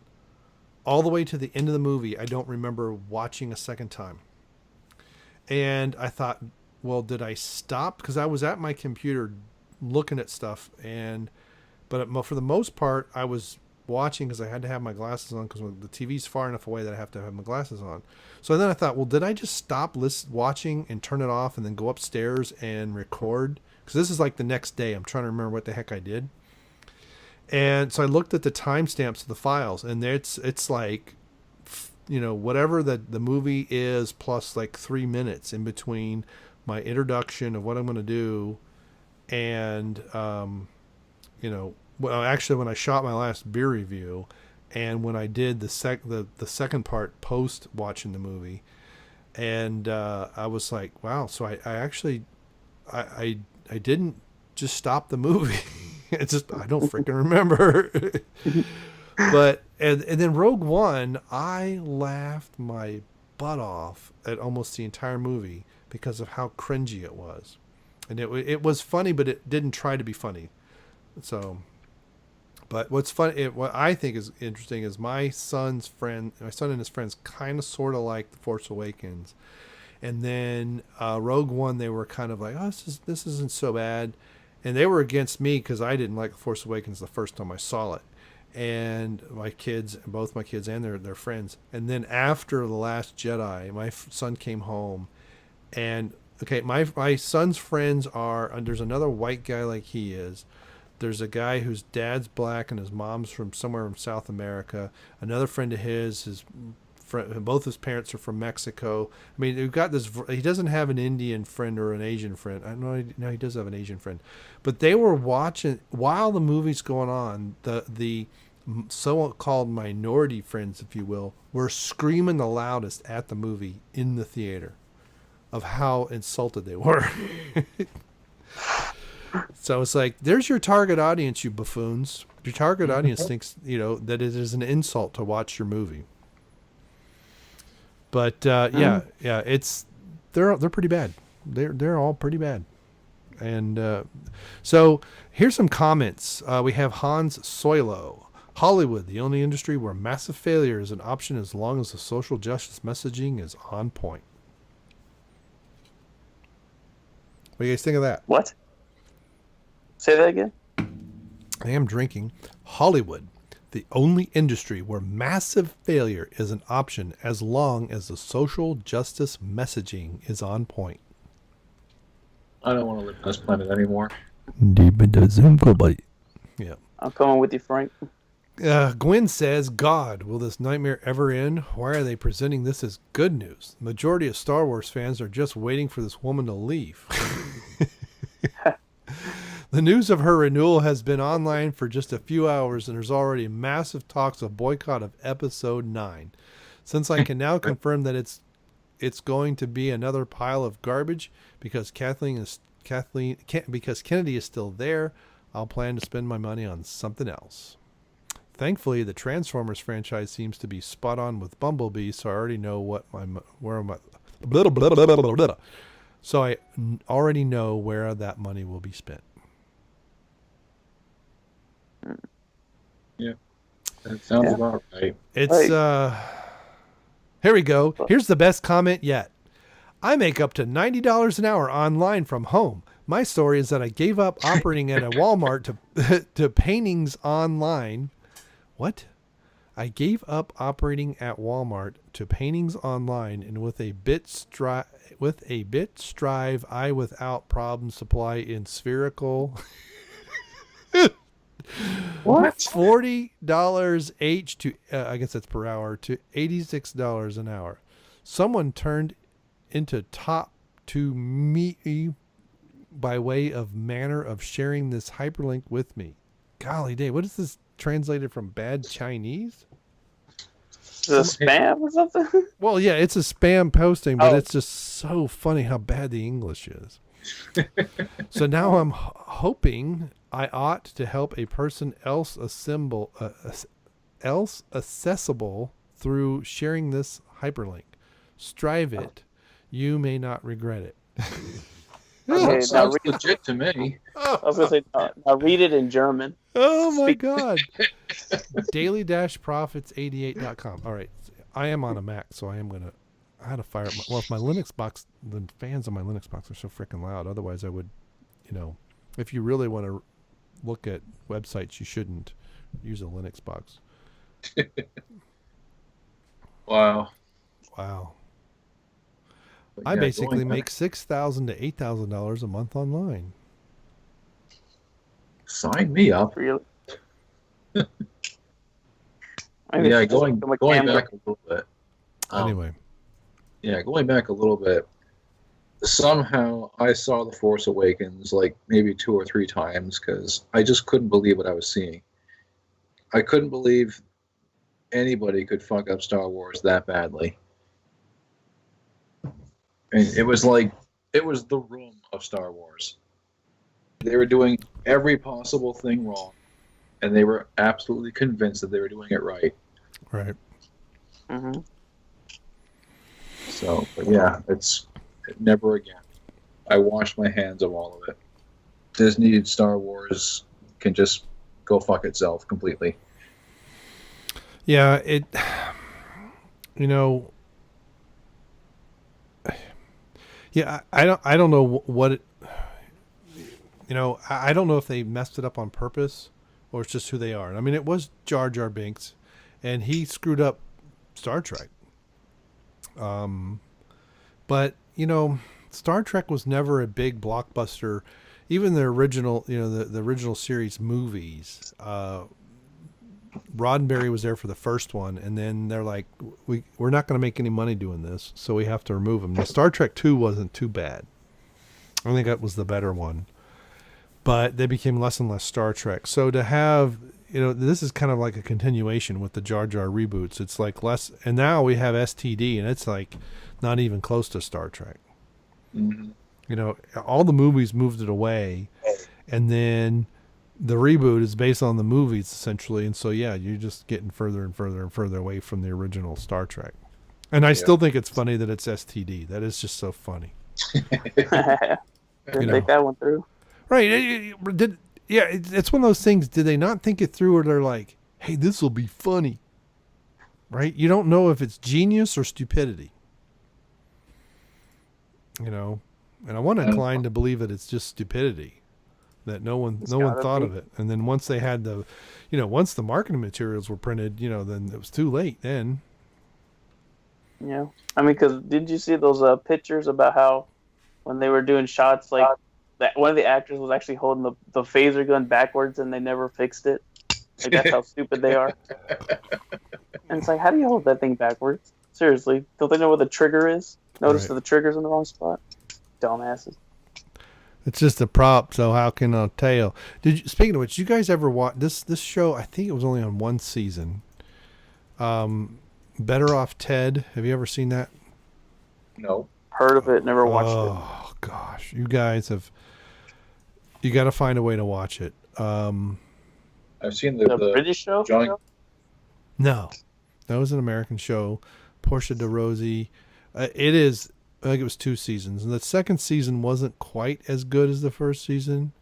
A: all the way to the end of the movie, I don't remember watching a second time. And I thought, well, did I stop? Because I was at my computer looking at stuff, but for the most part, I was watching because I had to have my glasses on because the TV's far enough away that I have to have my glasses on. So then I thought, well, did I just stop watching and turn it off and then go upstairs and record? Because this is like the next day. I'm trying to remember what the heck I did. And so I looked at the timestamps of the files, and it's like, you know, whatever the movie is plus like 3 minutes in between my introduction of what I'm going to do and, you know, well, actually when I shot my last beer review and when I did the second part post watching the movie. And I was like, wow. So I actually didn't just stop the movie. It's just, I don't freaking remember. But, and then Rogue One, I laughed my butt off at almost the entire movie because of how cringy it was. And it was funny, but it didn't try to be funny. So, but what's funny, what I think is interesting is my son and his friends kind of sort of like The Force Awakens. And then Rogue One, they were kind of like, oh, this isn't so bad. And they were against me because I didn't like The Force Awakens the first time I saw it. And both my kids and their friends. And then after The Last Jedi, my son came home. And, okay, my son's friends there's another white guy like he is. There's a guy whose dad's black and his mom's from somewhere in South America. Another friend of his both his parents are from Mexico. I mean, we've got this. He doesn't have an Indian friend or an Asian friend. I know. No, he does have an Asian friend. But they were watching while the movie's going on. The so-called minority friends, if you will, were screaming the loudest at the movie in the theater of how insulted they were. So it's like, there's your target audience, you buffoons. Your target audience thinks, you know, that it is an insult to watch your movie. But they're pretty bad. They're all pretty bad. And so here's some comments. We have Hans Soilo. Hollywood, the only industry where massive failure is an option as long as the social justice messaging is on point. What do you guys think of that?
B: What? Say that again?
A: I am drinking. Hollywood, the only industry where massive failure is an option as long as the social justice messaging is on point.
C: I don't want to live on this planet anymore.
A: Deep into Zoom call, buddy. Yeah.
B: I'm coming with you, Frank.
A: Gwen says, God, will this nightmare ever end? Why are they presenting this as good news? The majority of Star Wars fans are just waiting for this woman to leave. The news of her renewal has been online for just a few hours, and there's already massive talks of boycott of Episode 9. Since I can now confirm that it's going to be another pile of garbage because Kennedy is still there, I'll plan to spend my money on something else. Thankfully, the Transformers franchise seems to be spot on with Bumblebee, so I already know So I already know where that money will be spent.
C: Yeah, that sounds about right.
A: It's here we go. Here's the best comment yet. I make up to $90 an hour online from home. My story is that I gave up operating at a Walmart to paintings online. What? I gave up operating at Walmart to paintings online, and with a bit strive, I without problem supply in spherical.
B: What?
A: $40 each to I guess that's per hour to $86 an hour. Someone turned into top to me by way of manner of sharing this hyperlink with me. Golly day, what is this translated from bad Chinese?
B: Is it a spam or something?
A: Well, yeah, it's a spam posting, but it's just so funny how bad the English is. So now I'm hoping I ought to help a person else accessible through sharing this hyperlink. Strive it. You may not regret it.
B: Okay,
C: That sounds legit to me.
B: I was going to say, now read it in German.
A: Oh my God. Daily-profits88.com. All right. I am on a Mac, so I had to fire up if my Linux box, the fans on my Linux box are so freaking loud. Otherwise I would, if you really want to look at websites, you shouldn't use a Linux box.
C: Wow. But
A: I basically make $6,000 to $8,000 a month online.
C: Sign me up.
B: Really?
C: Yeah, going back a little bit.
A: Anyway.
C: Yeah, going back a little bit. Somehow I saw The Force Awakens like maybe 2 or 3 times because I just couldn't believe what I was seeing. I couldn't believe anybody could fuck up Star Wars that badly. And it was the room of Star Wars. They were doing every possible thing wrong, and they were absolutely convinced that they were doing it right.
A: Right.
B: Mm-hmm.
C: So, but yeah, it's never again. I washed my hands of all of it. Disney and Star Wars can just go fuck itself completely.
A: Yeah, yeah, I don't know what it, I don't know if they messed it up on purpose or it's just who they are. I mean, it was Jar Jar Binks, and he screwed up Star Trek. But Star Trek was never a big blockbuster. Even the original, the original series movies. Roddenberry was there for the first one, and then they're like, we're not going to make any money doing this, so we have to remove him. Now, Star Trek 2 wasn't too bad. I think that was the better one. But they became less and less Star Trek. So to have, this is kind of like a continuation with the Jar Jar reboots. It's like less, and now we have STD, and it's like not even close to Star Trek. Mm-hmm. All the movies moved it away, and then the reboot is based on the movies essentially, and so yeah, you're just getting further and further and further away from the original Star Trek. And I still think it's funny that it's STD. That is just so funny.
B: Didn't think that one through.
A: Right? It's one of those things. Did they not think it through, or they're like, "Hey, this will be funny," right? You don't know if it's genius or stupidity. And I want to incline to believe that it's just stupidity. That no one thought of it, and then once they had once the marketing materials were printed, then it was too late. Then,
B: yeah, I mean, because did you see those pictures about how when they were doing shots, like that one of the actors was actually holding the phaser gun backwards, and they never fixed it. Like that's how stupid they are. And it's like, how do you hold that thing backwards? Seriously, don't they know where the trigger is? Notice that the trigger's in the wrong spot. Dumbasses.
A: It's just a prop, so how can I tell? Speaking of which, you guys ever watch this show? I think it was only on one season. Better Off Ted. Have you ever seen that?
C: No.
B: Heard of it, never watched it.
A: Oh gosh, you guys have. You got to find a way to watch it.
C: I've seen the
B: British show.
A: No, that was an American show. Portia de Rossi. It is. I think it was 2 seasons, and the second season wasn't quite as good as the first season.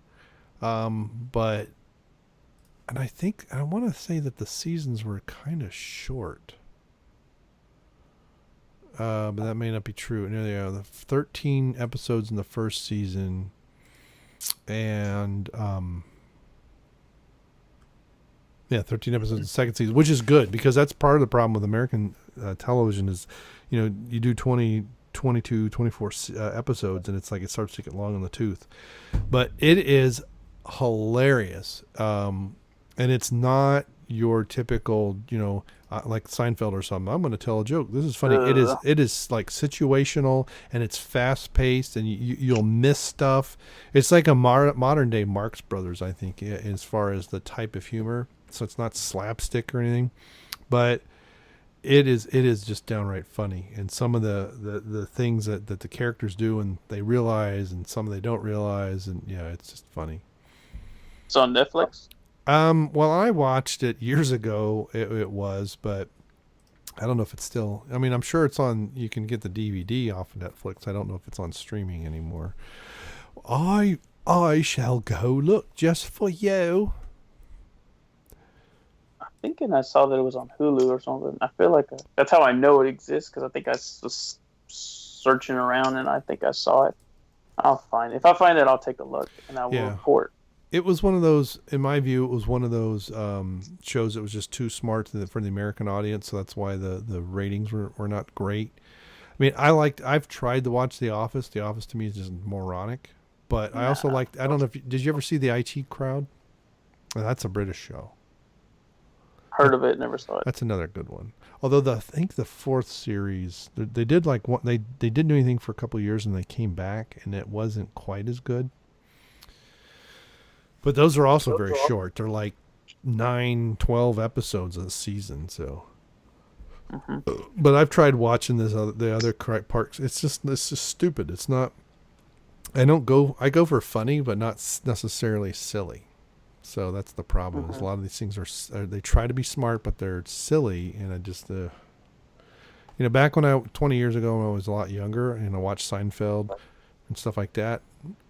A: But I want to say that the seasons were kind of short. But that may not be true. No, they are the 13 episodes in the first season, and 13 episodes in the second season, which is good because that's part of the problem with American television is, you do 22, 24 episodes, and it's like it starts to get long in the tooth. But it is hilarious, and it's not your typical, like Seinfeld or something. I'm going to tell a joke. This is funny. It is like situational, and it's fast paced, and you'll miss stuff. It's like a modern day Marx Brothers, I think, as far as the type of humor. So it's not slapstick or anything, but it is just downright funny. And some of the things that the characters do and they realize, and some they don't realize, and yeah, it's just funny.
B: It's on Netflix.
A: Well, I watched it years ago. It was, but I don't know if it's still. I mean, I'm sure it's on. You can get the DVD off of Netflix. I don't know if it's on streaming anymore. I shall go look just for you.
B: I'm thinking I saw that it was on Hulu or something. I feel like that's how I know it exists, because I think I was searching around and I think I saw it. I'll find it. If I find it, I'll take a look and I will report.
A: It was one of those, in my view, it was one of those shows that was just too smart for the American audience, so that's why the ratings were not great. I mean, I've tried to watch The Office. The Office to me is just moronic. But I also liked, I don't know did you ever see the IT Crowd? Well, that's a British show.
B: Heard of it, never saw it.
A: That's another good one. Although I think the fourth series, they did like what they didn't do anything for a couple of years and they came back and it wasn't quite as good. But those are also very short. They're like 9-12 episodes a season. So, but I've tried watching the other parts. It's just stupid. It's not. I go for funny, but not necessarily silly. So that's the problem. Is a lot of these things are they try to be smart, but they're silly, and I just back when 20 years ago when I was a lot younger and I watched Seinfeld and stuff like that.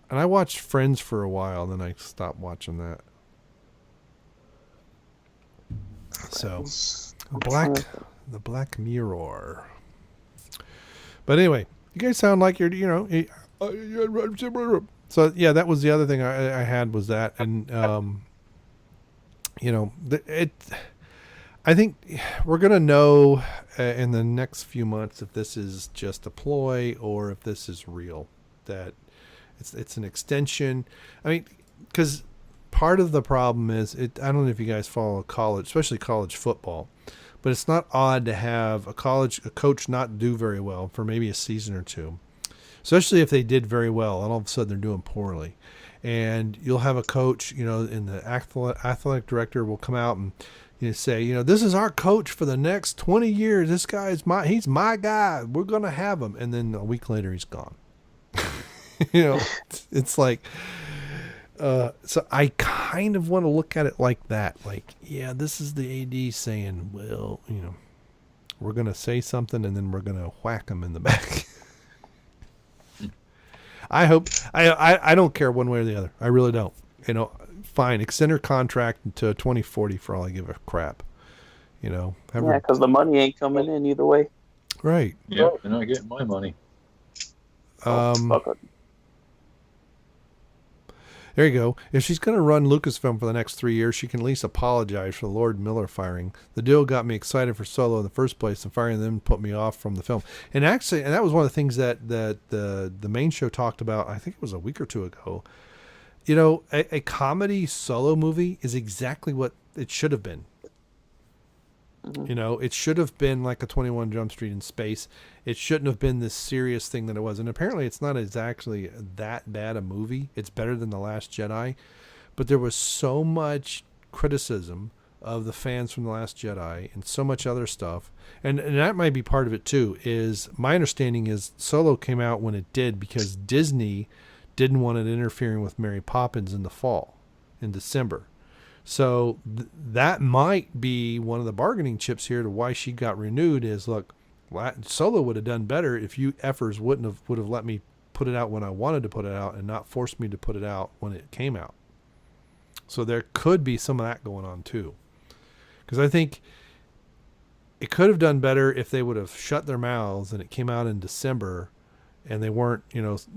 A: And I watched Friends for a while, then I stopped watching that. So, the Black Mirror. But anyway, you guys sound like you're, so yeah, that was the other thing I had was that, and I think we're gonna know in the next few months if this is just a ploy or if this is real. That it's an extension. I mean, because part of the problem is I don't know if you guys follow college, especially college football, but it's not odd to have a coach not do very well for maybe a season or two, especially if they did very well and all of a sudden they're doing poorly. And you'll have a coach, and the athletic director will come out and say, this is our coach for the next 20 years. This guy he's my guy. We're going to have him. And then a week later he's gone. It's like, so I kind of want to look at it like that. Like, yeah, this is the AD saying, well, we're going to say something and then we're going to whack him in the back. I hope, I don't care one way or the other. I really don't. Fine. Extend her contract to 2040 for all I give a crap.
B: Because the money ain't coming in either way.
A: Right.
C: Yeah, you're not getting my money.
A: There you go. If she's going to run Lucasfilm for the next 3 years, she can at least apologize for the Lord Miller firing. The deal got me excited for Solo in the first place, and firing them put me off from the film. And actually, that was one of the things that the main show talked about, I think it was a week or two ago. A comedy Solo movie is exactly what it should have been. It should have been like a 21 Jump Street in space. It shouldn't have been this serious thing that it was. And apparently it's not exactly that bad a movie. It's better than The Last Jedi. But there was so much criticism of the fans from The Last Jedi and so much other stuff. And that might be part of it too, is my understanding is Solo came out when it did because Disney didn't want it interfering with Mary Poppins in the fall, in December. So that might be one of the bargaining chips here to why she got renewed is, look, Solo would have done better if you effers would have let me put it out when I wanted to put it out and not forced me to put it out when it came out. So there could be some of that going on too. Because I think it could have done better if they would have shut their mouths and it came out in December and they weren't,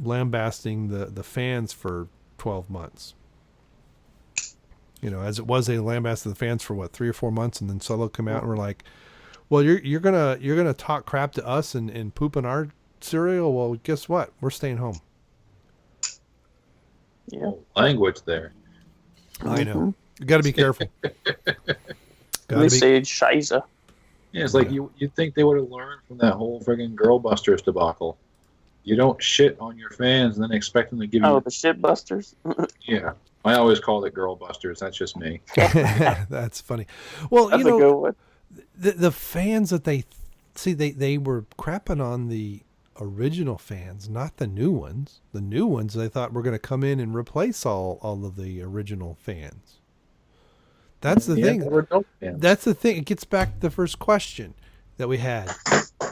A: lambasting the fans for 12 months. As it was, they lambasted the fans for 3 or 4 months, and then Solo come out and we're like, "Well, you're gonna talk crap to us and poop in our cereal. Well, guess what? We're staying home."
B: Yeah,
C: language there.
A: I know. You got to be careful.
B: At least say Shiza.
C: Yeah, it's like you'd think they would have learned from that whole friggin' Girl Busters debacle. You don't shit on your fans and then expect them to give you.
B: Oh, the shit busters.
C: Yeah. I always called it Girl Busters. That's just me.
A: That's funny. Well,
B: That's a good one.
A: The fans that they were crapping on the original fans, not the new ones. The new ones they thought were going to come in and replace all of the original fans. That's the thing. That's the thing. It gets back to the first question that we had.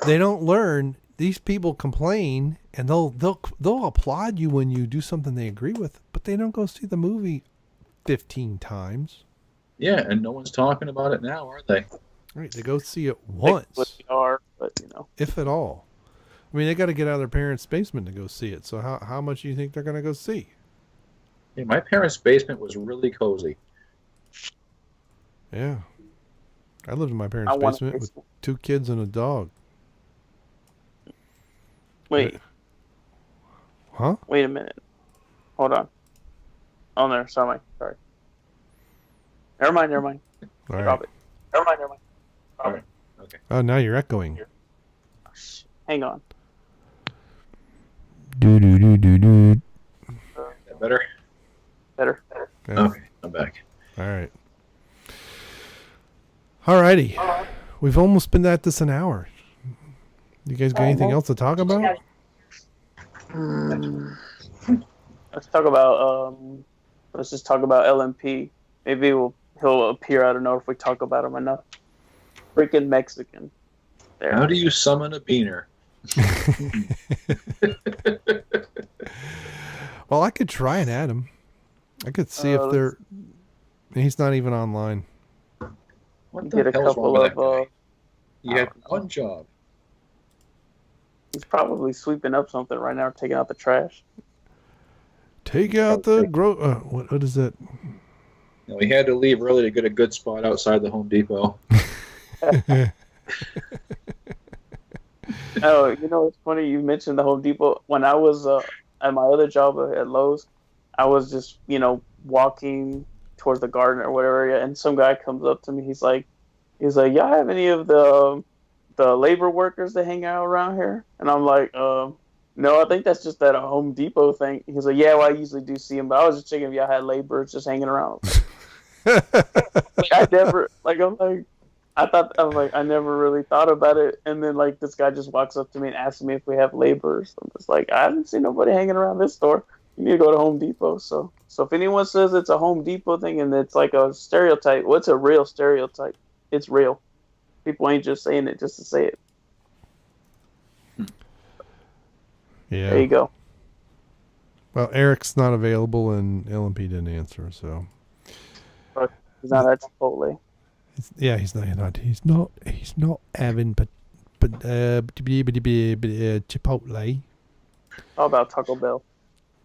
A: They don't learn. These people complain and they'll applaud you when you do something they agree with, but they don't go see the movie 15 times.
C: Yeah, and no one's talking about it now, are they?
A: Right, they go see it once.
B: They are, but
A: if at all. I mean, they got to get out of their parents' basement to go see it. So how much do you think they're going to go see?
C: Yeah, my parents' basement was really cozy.
A: Yeah. I lived in my parents' basement with 2 kids and a dog.
B: Wait.
A: Huh?
B: Wait a minute. Hold on. Oh, no, sorry. Never mind.
A: All right.
B: Drop it. Never mind.
C: All right. Okay.
A: Oh, now you're echoing.
B: Hang on.
A: Do.
C: That better?
B: Better.
C: Okay, I'm back.
A: All right. Alrighty. We've almost been at this an hour. You guys got anything else to talk about?
B: Let's talk about let's just talk about LMP. Maybe he'll appear. I don't know if we talk about him enough. Freaking Mexican. There.
C: How do you summon a beaner?
A: Well, I could try and add him. I could see if they're. He's not even online.
C: What the hell's wrong with that guy? He had one job.
B: He's probably sweeping up something right now, taking out the trash.
A: Take out the what is it?
C: No, he had to leave early to get a good spot outside the Home Depot.
B: Oh, it's funny you mentioned the Home Depot. When I was at my other job at Lowe's, I was just walking towards the garden or whatever, and some guy comes up to me. He's like, y'all have any of the labor workers that hang out around here? And I'm like, no, I think that's just that Home Depot thing. He's like, yeah, well, I usually do see them, but I was just checking if y'all had laborers just hanging around. I never really thought about it. And then this guy just walks up to me and asks me if we have laborers. I'm just like, I haven't seen nobody hanging around this store. You need to go to Home Depot. So if anyone says it's a Home Depot thing and it's like a stereotype, what's a real stereotype? It's real. People ain't just saying it just to say it.
A: Yeah.
B: There you go.
A: Well, Eric's not available and LMP didn't answer, so.
B: He's not at Chipotle.
A: He's not having Chipotle.
B: How about Taco Bell?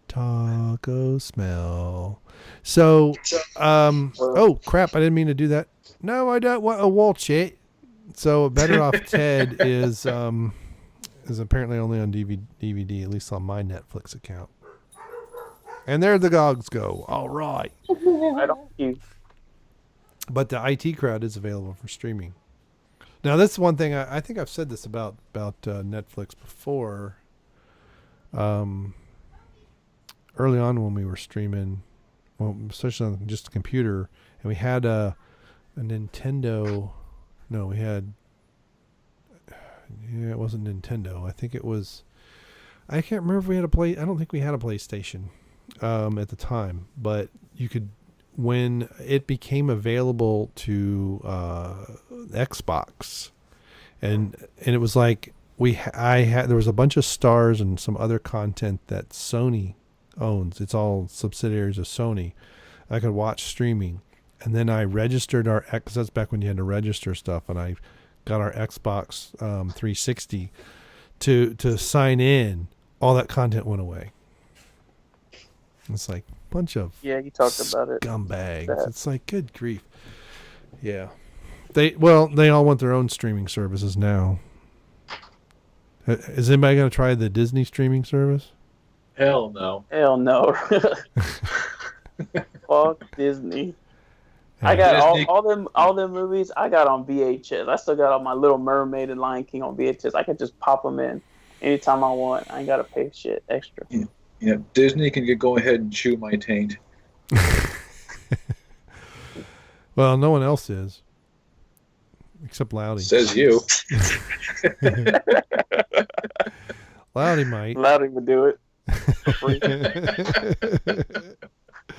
A: Taco smell. So, oh crap! I didn't mean to do that. No, I don't want to watch it. So, Better Off Ted is apparently only on DVD, at least on my Netflix account. And there the gogs go. All right.
B: I don't you.
A: But the IT crowd is available for streaming. Now, that's one thing I think I've said this about Netflix before. Early on when we were streaming, well, especially on just a computer, and we had a Nintendo. No, we had. Yeah, it wasn't Nintendo. I think it was. I can't remember if we had I don't think we had a PlayStation at the time, but you could. When it became available to Xbox, and it was like there was a bunch of stars and some other content that Sony owns. It's all subsidiaries of Sony. I could watch streaming, and then I registered because that's back when you had to register stuff, and I got our Xbox 360 to sign in. All that content went away. It's like a bunch of
B: you talked about it.
A: Scumbags. It's like, good grief. Yeah. They all want their own streaming services now. Is anybody going to try the Disney streaming service?
C: Hell no.
B: Hell no. Fuck Disney. I got all them movies I got on VHS. I still got all my Little Mermaid and Lion King on VHS. I could just pop them in anytime I want. I ain't got to pay shit extra.
C: Yeah, Disney can go ahead and chew my taint.
A: Well, no one else is. Except Loudy.
C: Says you.
A: Loudy might.
B: Loudy would do it for free.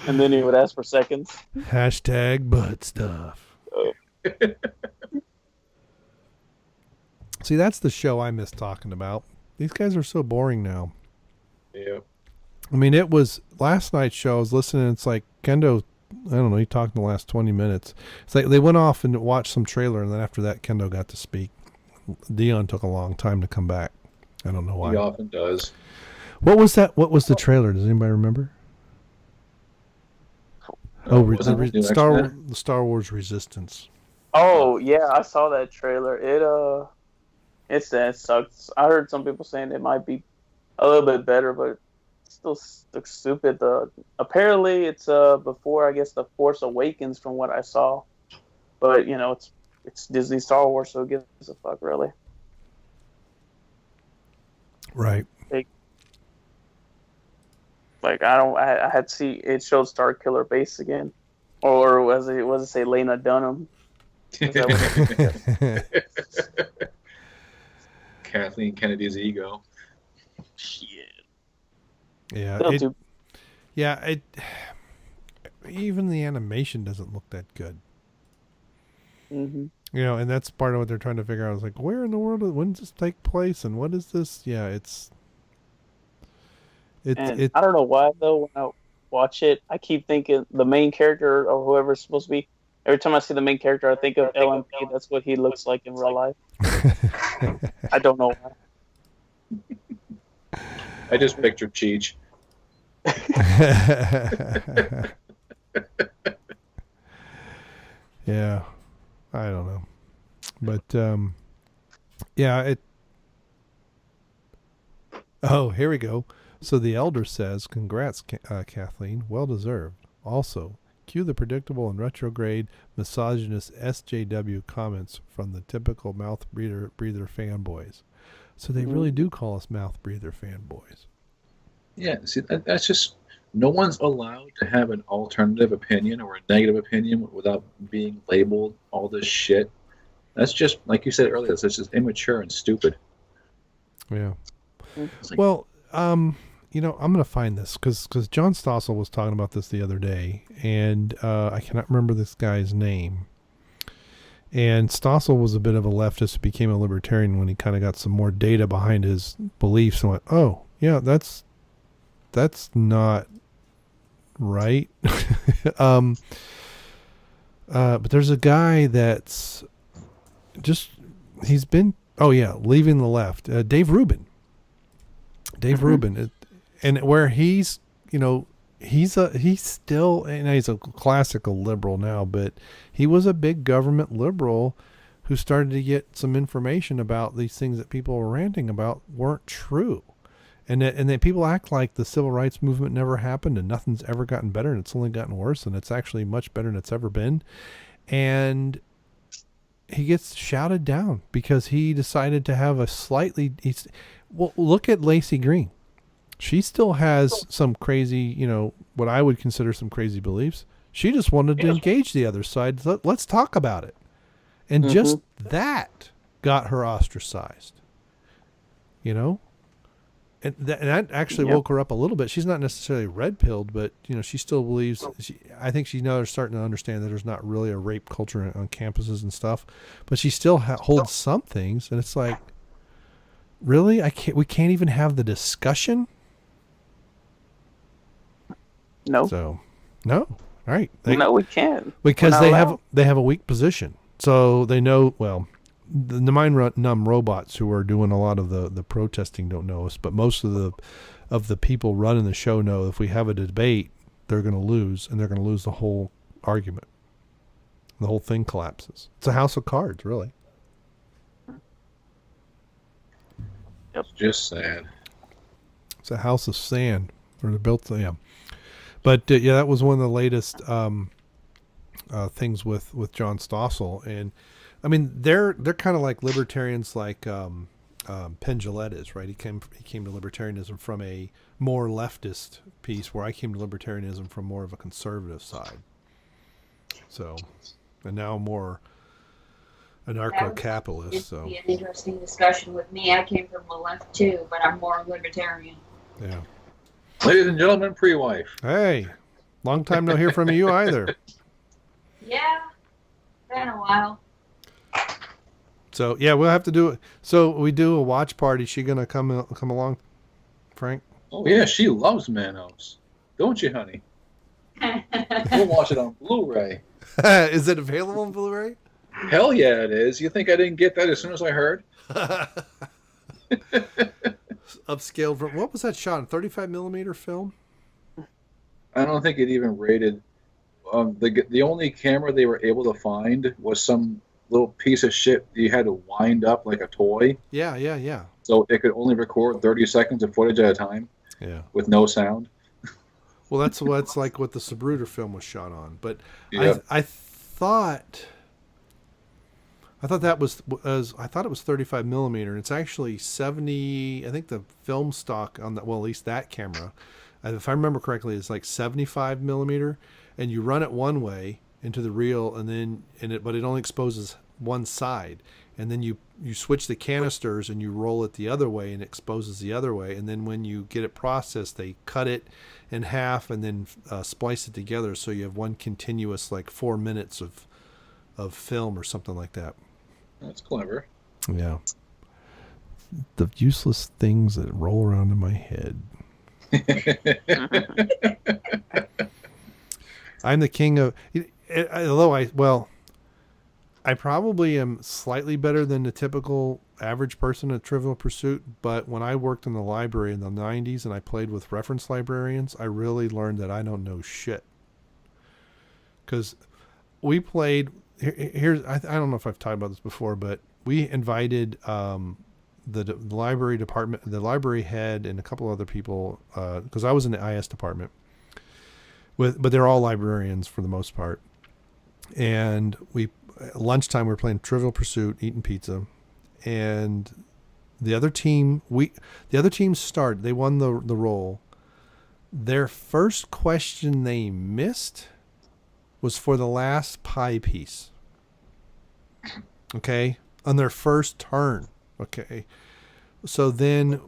B: And then he would ask for seconds.
A: Hashtag butt stuff.
B: Oh.
A: See, that's the show I miss talking about. These guys are so boring now.
C: Yeah.
A: I mean, it was last night's show. I was listening. It's like Kendo, I don't know, he talked in the last 20 minutes. It's like they went off and watched some trailer, and then after that, Kendo got to speak. Dion took a long time to come back. I don't know why.
C: He often does.
A: What was that? What was the trailer? Does anybody remember? The Star Wars Resistance.
B: Oh yeah, I saw that trailer. It sucks. I heard some people saying it might be a little bit better, but it still looks stupid. Apparently it's before, I guess, The Force Awakens from what I saw, but you know it's Disney Star Wars, so it gives a fuck really.
A: Right.
B: Like I had to see it showed Star Killer Base again, or was it say Lena Dunham?
C: Kathleen Kennedy's ego.
B: Shit.
A: Yeah. Even the animation doesn't look that good.
B: Mm-hmm.
A: You know, and that's part of what they're trying to figure out. Is like, where in the world, when does this take place, and what is this? Yeah, it's
B: I don't know why though. When I watch it, I keep thinking the main character or whoever's supposed to be. Every time I see the main character, I think of LMP. That's what he looks like in real life. I don't know why.
C: I just pictured Cheech.
A: Yeah, I don't know, but yeah, it. Oh, here we go. So the elder says, "Congrats, Kathleen. Well deserved." Also, cue the predictable and retrograde misogynist SJW comments from the typical mouth breather fanboys. So they really do call us mouth breather fanboys.
C: Yeah, see, that's just, no one's allowed to have an alternative opinion or a negative opinion without being labeled all this shit. That's just, like you said earlier, that's just immature and stupid.
A: Yeah.
C: Like,
A: well, you know, I'm going to find this because John Stossel was talking about this the other day, and I cannot remember this guy's name. And Stossel was a bit of a leftist, became a libertarian when he kind of got some more data behind his beliefs and went, oh, yeah, that's not right. But there's a guy that's just, he's been, leaving the left. Dave Rubin. Dave Rubin. And where he's, you know, he's still, and he's a classical liberal now, but he was a big government liberal who started to get some information about these things that people were ranting about weren't true. And that people act like the civil rights movement never happened and nothing's ever gotten better and it's only gotten worse and it's actually much better than it's ever been. And he gets shouted down because he decided to have a look at Lacey Green. She still has some crazy, you know, what I would consider some crazy beliefs. She just wanted to engage the other side. Let's talk about it. And just that got her ostracized, you know? And that actually woke her up a little bit. She's not necessarily red-pilled, but, you know, she still believes, I think she's now starting to understand that there's not really a rape culture on campuses and stuff, but she still holds some things. And it's like, really? We can't even have the discussion?
B: No.
A: So, no. All right.
B: No, we can't.
A: Because they have a weak position. So they know, well, the mind-numb robots who are doing a lot of the protesting don't know us, but most of the people running the show know if we have a debate, they're going to lose, and they're going to lose the whole argument. The whole thing collapses. It's a house of cards, really.
C: Yep. It's just sad.
A: It's a house of sand. Or they're built, yeah. But yeah, that was one of the latest things with John Stossel, and I mean they're kind of like libertarians, like Penn Jillette is, right? He came to libertarianism from a more leftist piece, where I came to libertarianism from more of a conservative side. So, and now more anarcho-capitalist. So
D: it'd be an interesting discussion with me. I came from the left too, but I'm more libertarian.
A: yeah.
C: Ladies and gentlemen, pre-wife.
A: Hey, long time no hear from you either.
D: Yeah, been a while.
A: So yeah, we'll have to do it. So we do a watch party. She gonna come along, Frank?
C: Oh yeah, she loves Manos, don't you, honey? We'll watch it on Blu-ray.
A: Is it available on Blu-ray?
C: Hell yeah, it is. You think I didn't get that as soon as I heard?
A: Upscaled from what was that shot in 35 millimeter film?
C: I don't think it even rated. The only camera they were able to find was some little piece of shit you had to wind up like a toy.
A: Yeah.
C: So it could only record 30 seconds of footage at a time.
A: Yeah.
C: With no sound.
A: Well, that's like what the Sabruder film was shot on. But
C: yeah.
A: I thought that was I thought it was 35 millimeter. And it's actually 70. I think the film stock on that. Well, at least that camera, if I remember correctly, is like 75 millimeter. And you run it one way into the reel, but it only exposes one side, and then you switch the canisters and you roll it the other way and it exposes the other way, and then when you get it processed, they cut it in half and then splice it together, so you have one continuous like 4 minutes of film or something like that.
C: That's clever.
A: Yeah. The useless things that roll around in my head. I'm the king of, although I probably am slightly better than the typical average person at Trivial Pursuit, but when I worked in the library in the 90s and I played with reference librarians, I really learned that I don't know shit. Because we played, I don't know if I've talked about this before, but we invited the library department, the library head, and a couple other people, because I was in the IS department. But they're all librarians for the most part. And lunchtime we were playing Trivial Pursuit, eating pizza, and the other team started. They won the role. Their first question they missed was for the last pie piece. Okay, on their first turn. Okay, so then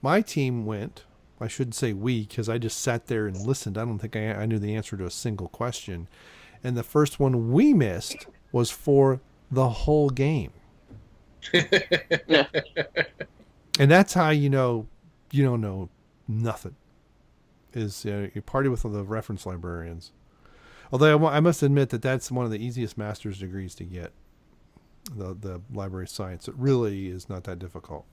A: my team went. I shouldn't say we, because I just sat there and listened. I don't think I knew the answer to a single question. And the first one we missed was for the whole game.
B: Yeah.
A: And that's how you know you don't know nothing. Is you party with the reference librarians. Although I must admit that that's one of the easiest master's degrees to get. The library science. It really is not that difficult.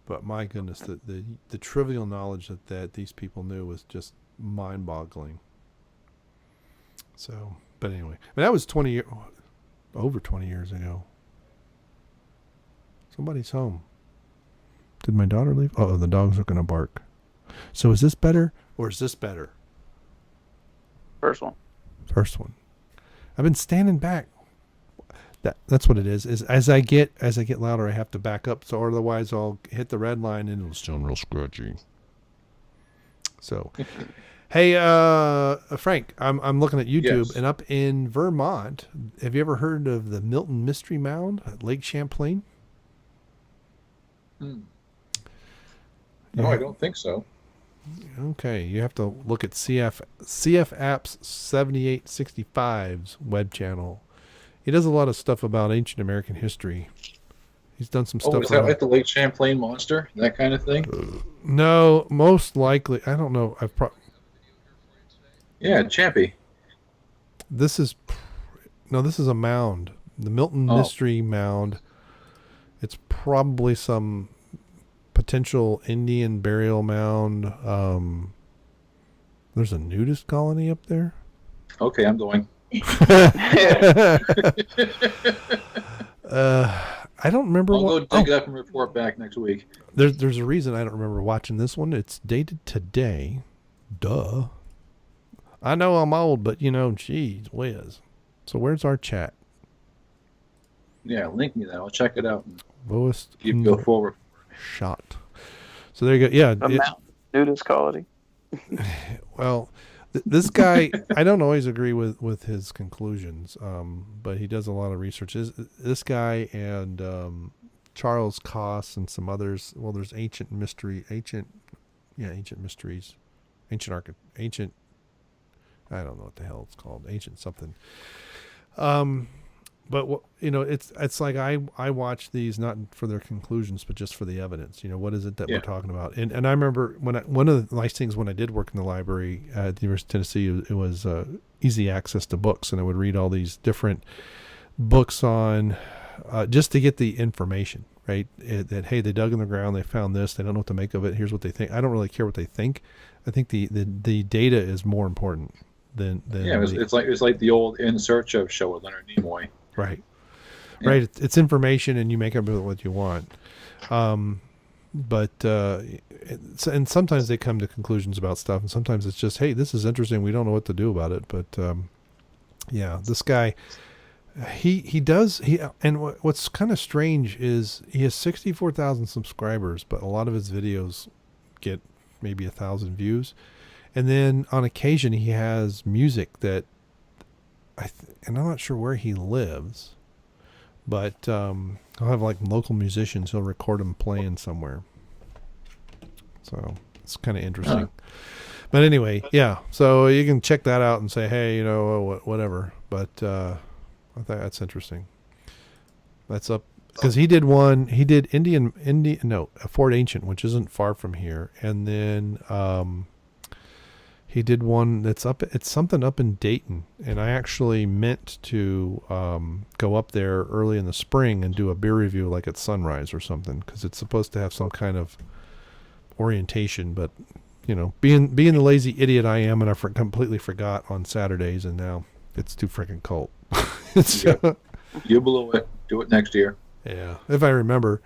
A: But my goodness, the trivial knowledge that these people knew was just mind-boggling. So, but anyway, that was over 20 years ago. Somebody's home. Did my daughter leave? Oh, the dogs are going to bark. So is this better or is this better?
B: First one.
A: First one. I've been standing back. That's what it is. Is as I get louder, I have to back up. So otherwise, I'll hit the red line and it'll sound real scratchy. So, hey, Frank, I'm looking at YouTube,
C: yes.
A: And up in Vermont, have you ever heard of the Milton Mystery Mound at Lake Champlain?
C: No,
A: Yeah.
C: I don't think so.
A: Okay, you have to look at CF Apps 7865's web channel. He does a lot of stuff about ancient American history. He's done some stuff.
C: Oh, is that like the Lake Champlain monster? That kind of thing?
A: No, most likely. I don't know.
C: Yeah, Champy.
A: This is a mound. The Milton Mystery Mound. It's probably some potential Indian burial mound. There's a nudist colony up there.
C: Okay, I'm going.
A: I don't remember.
C: I'll go dig it up and report back next week.
A: There's a reason I don't remember watching this one. It's dated today. Duh. I know I'm old, but geez whiz. So where's our chat?
C: Yeah, link me that. I'll check it out.
A: Lowest
C: You go forward.
A: shot. So there you go. Yeah.
B: A mountain nudist colony.
A: Well, This guy, I don't always agree with his conclusions, but he does a lot of research. This guy and Charles Koss and some others. Well, there's ancient mysteries, ancient ancient. I don't know what the hell it's called, ancient something. But it's like I watch these not for their conclusions, but just for the evidence. What is it that we're talking about? And I remember one of the nice things when I did work in the library at the University of Tennessee, it was easy access to books, and I would read all these different books on just to get the information, right? That hey, they dug in the ground, they found this, they don't know what to make of it. Here's what they think. I don't really care what they think. I think the data is more important than
C: it's like the old In Search of show with Leonard Nimoy.
A: Right.
C: Yeah.
A: Right. It's information and you make up what you want. And sometimes they come to conclusions about stuff, and sometimes it's just, hey, this is interesting. We don't know what to do about it. But this guy, and what's kind of strange is he has 64,000 subscribers, but a lot of his videos get maybe 1,000 views. And then on occasion he has music that and I'm not sure where he lives, but he'll have like local musicians. He'll record them playing somewhere. So it's kind of interesting. But anyway, yeah. So you can check that out and say, hey, whatever. But I think that's interesting. That's up because he did Fort Ancient, which isn't far from here, and then he did one that's it's something up in Dayton, and I actually meant to go up there early in the spring and do a beer review like at sunrise or something, because it's supposed to have some kind of orientation, but being the lazy idiot I am, and I completely forgot on Saturdays, and now it's too freaking cold.
C: You blew it. Do it next year.
A: Yeah, if I remember.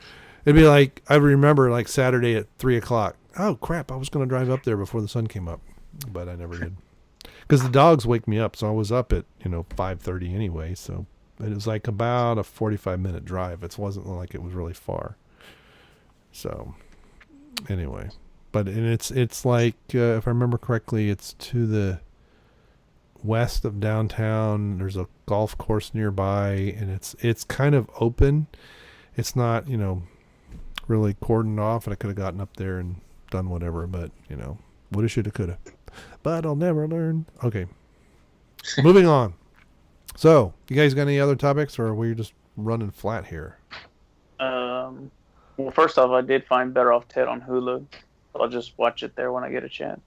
A: It'd be like, I remember like Saturday at 3:00. Oh crap, I was going to drive up there before the sun came up. But I never did, because the dogs wake me up. So I was up at 5:30 anyway. So it was like about a 45-minute drive. It wasn't like it was really far. So anyway, it's like if I remember correctly, it's to the west of downtown. There's a golf course nearby, and it's kind of open. It's not really cordoned off, and I could have gotten up there and done whatever. But woulda, shoulda, coulda. But I'll never learn. Okay. Moving on. So, you guys got any other topics, or are we just running flat here?
B: Well, first off, I did find Better Off Ted on Hulu. I'll just watch it there when I get a chance.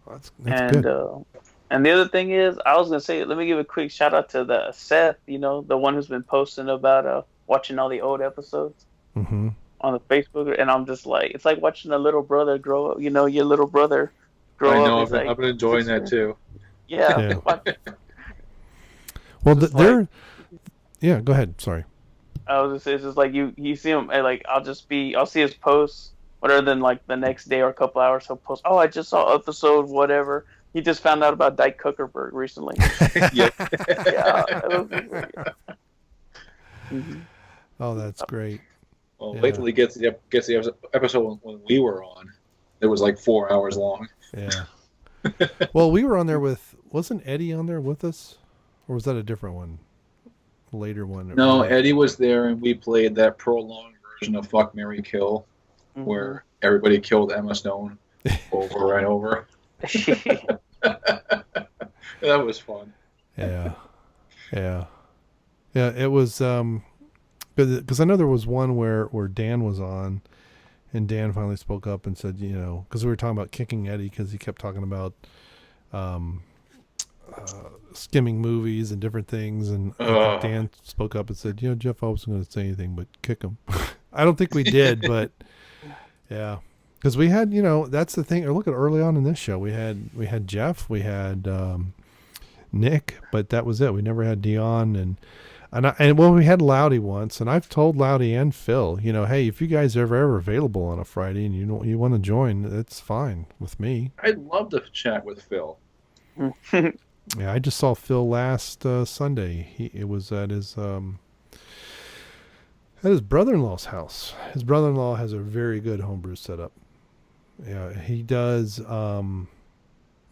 A: That's good.
B: And the other thing is, I was going to say, let me give a quick shout out to the Seth, the one who's been posting about watching all the old episodes on the Facebook. And I'm just like, it's like watching a little brother grow up, your little brother.
C: I know, I've been enjoying that too.
B: Yeah.
A: Well, go ahead. Sorry.
B: I was just saying, it's just like you see him, like I'll see his posts, whatever, then like the next day or a couple hours he'll post, oh, I just saw episode whatever. He just found out about Dyke Kuckerberg recently.
C: Yeah.
A: Oh, that's great.
C: Well, wait till he gets the episode when we were on. It was like 4 hours long.
A: Yeah. Well, we were on there wasn't Eddie on there with us? Or was that a different one? Later one?
C: No, Eddie was there, and we played that prolonged version of Fuck, Marry, Kill, where everybody killed Emma Stone over and over. That was fun.
A: Yeah. It was because I know there was one where Dan was on, and Dan finally spoke up and said, because we were talking about kicking Eddie because he kept talking about skimming movies and different things, and Dan spoke up and said, Jeff, I wasn't going to say anything but kick him. I don't think we did, but yeah. Because we had, that's the thing. Look at early on in this show, we had Jeff, we had Nick, but that was it. We never had Dion, and we had Loudy once, and I've told Loudy and Phil, hey, if you guys are ever available on a Friday and you want to join, it's fine with me.
C: I'd love to chat with Phil.
A: Yeah, I just saw Phil last Sunday. It was at his brother-in-law's house. His brother-in-law has a very good homebrew setup. Yeah, he does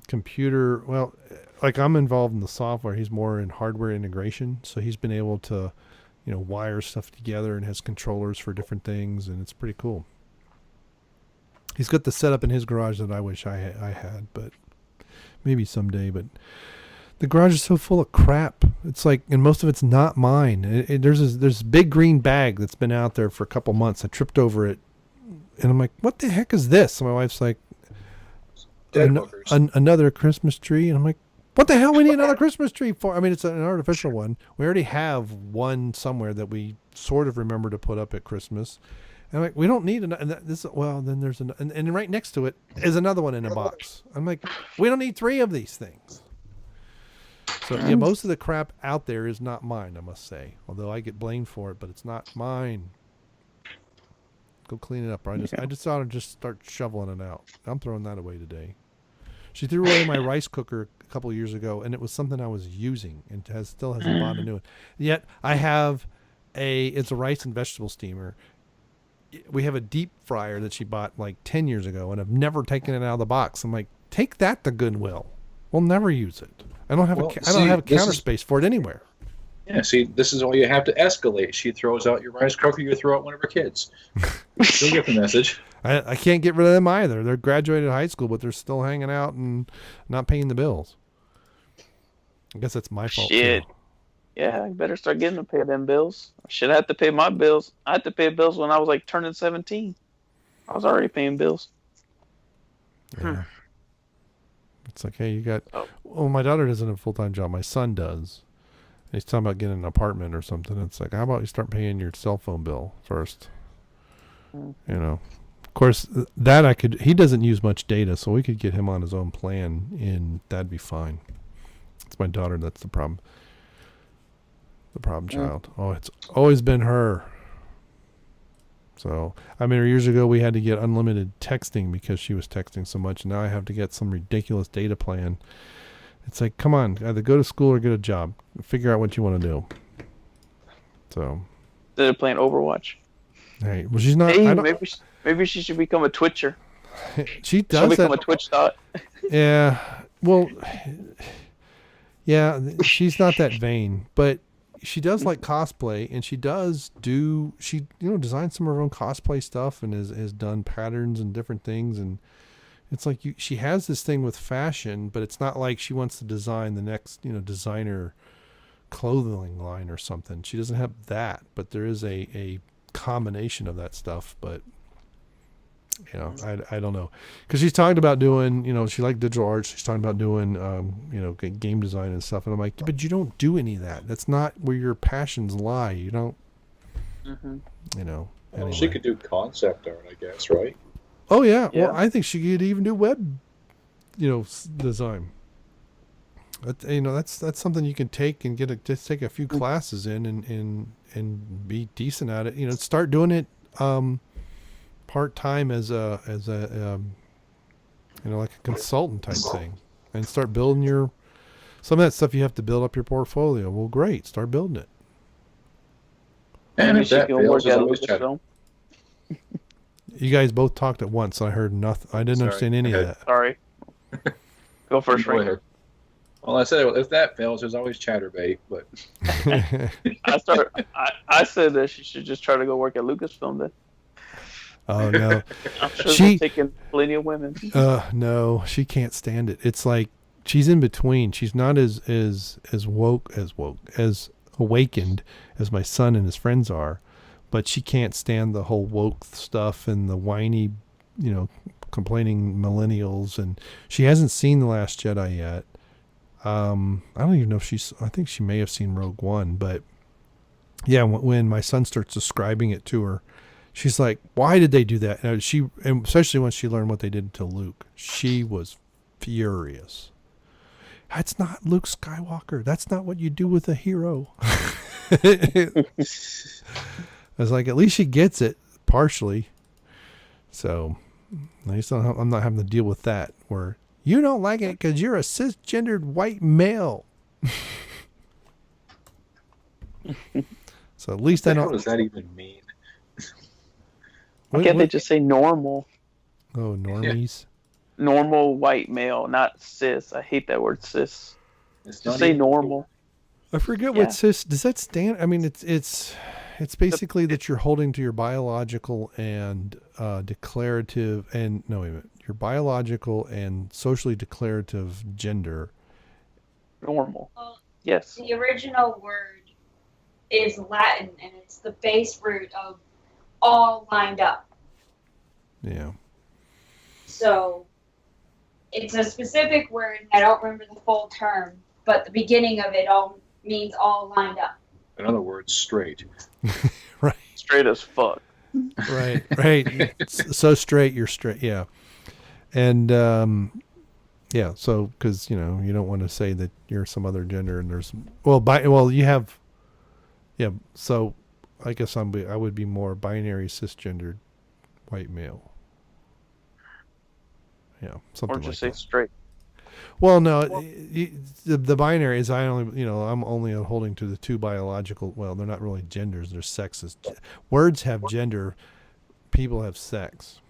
A: computer. Well, like I'm involved in the software. He's more in hardware integration. So he's been able to, wire stuff together and has controllers for different things. And it's pretty cool. He's got the setup in his garage that I wish I had, but maybe someday. But the garage is so full of crap. It's like, and most of it's not mine. There's this big green bag that's been out there for a couple months. I tripped over it, and I'm like, "What the heck is this?" And my wife's like, "Another Christmas tree," and I'm like, "What the hell? We need another Christmas tree for?" I mean, it's an artificial one. We already have one somewhere that we sort of remember to put up at Christmas. And I'm like, we don't need another. Then there's and right next to it is another one in a box. I'm like, we don't need 3 of these things. So yeah, most of the crap out there is not mine, I must say. Although I get blamed for it, but it's not mine. Go clean it up. Or I just ought to just start shoveling it out. I'm throwing that away today. She threw away my rice cooker a couple of years ago, and it was something I was using, and still hasn't bought a new one. Yet I have it's a rice and vegetable steamer. We have a deep fryer that she bought like 10 years ago, and I've never taken it out of the box. I'm like, take that to Goodwill. We'll never use it. I don't have a counter space for it anywhere.
C: Yeah, see, this is all you have to escalate. She throws out your rice cooker, you throw out one of her kids. She'll get the message.
A: I can't get rid of them either. They're graduated high school, but they're still hanging out and not paying the bills. I guess that's my fault.
B: Shit.
A: Too.
B: Yeah, I better start getting to pay them bills. Shit, I have to pay my bills. I had to pay bills when I was like turning 17. I was already paying bills.
A: Yeah. It's like, hey, you got... Well, my daughter doesn't have a full-time job. My son does. He's talking about getting an apartment or something. It's like, how about you start paying your cell phone bill first? Of course, that he doesn't use much data, so we could get him on his own plan, and that'd be fine. It's my daughter that's the problem. The problem child. Oh, it's always been her. So, I mean, years ago we had to get unlimited texting because she was texting so much. Now I have to get some ridiculous data plan. It's like, come on, either go to school or get a job. Figure out what you want to do. So.
B: They're playing Overwatch.
A: Hey, well, she's not.
B: Hey, maybe she should become a Twitcher.
A: She does.
B: She'll become a Twitch dot.
A: Yeah. Well. Yeah, she's not that vain, but she does like cosplay, and she designs some of her own cosplay stuff and has done patterns and different things. And it's like she has this thing with fashion, but it's not like she wants to design the next, designer clothing line or something. She doesn't have that, but there is a combination of that stuff. But I don't know, because she's talking about doing, she liked digital arts. She's talking about doing, game design and stuff. And I'm like, but you don't do any of that. That's not where your passions lie. You don't,
C: Well,
A: anyway.
C: she could do concept art, I guess, right?
A: Oh yeah. Well, I think she could even do web, design. But, that's something you can take and just take a few classes in and be decent at it. Start doing it, part-time as a like a consultant type thing, and start building some of that stuff. You have to build up your portfolio. Well, great, start building it.
C: And if that fails, there's always chat.
A: You guys both talked at once. I heard nothing. I didn't understand any of that.
B: Sorry. Go first,
C: Go ahead. Well, I said if that fails, there's always chatterbait. But
B: I said that she should just try to go work at Lucasfilm then.
A: Oh no,
B: I'm sure they're taking plenty of women.
A: No, she can't stand it. It's like she's in between. She's not as awakened as my son and his friends are, but she can't stand the whole woke stuff and the whiny, complaining millennials. And she hasn't seen The Last Jedi yet. I don't even know if I think she may have seen Rogue One, but yeah, when my son starts describing it to her, she's like, why did they do that? And especially when she learned what they did to Luke, she was furious. That's not Luke Skywalker. That's not what you do with a hero. I was like, at least she gets it partially. So at least I'm not having to deal with that, where you don't like it because you're a cisgendered white male. So at least I don't.
C: What does that even mean?
B: Why can't they just say normal?
A: Oh, normies.
B: normal white male, not cis. I hate that word cis.
C: It's
B: Just say normal.
A: I forget what cis does that stand. I mean, it's basically that you're holding to your biological and declarative and no, wait a minute, your biological and socially declarative gender.
B: Normal.
D: Well,
B: Yes.
D: the original word is Latin, and it's the base root of all lined up.
A: Yeah.
D: So it's a specific word, and I don't remember the full term, but the beginning of it all means all lined up.
C: In other words, straight.
A: Right.
B: Straight as fuck.
A: Right. So straight, you're straight. Yeah. And yeah, so because you don't want to say that you're some other gender, and there's you have, yeah. So I guess I would be more binary cisgendered white male. Yeah, something
B: Or just
A: like
B: say
A: that.
B: straight.
A: Well, no, the binary is I'm only holding to the two biological. Well, they're not really genders; they're sexes. Words have gender. People have sex.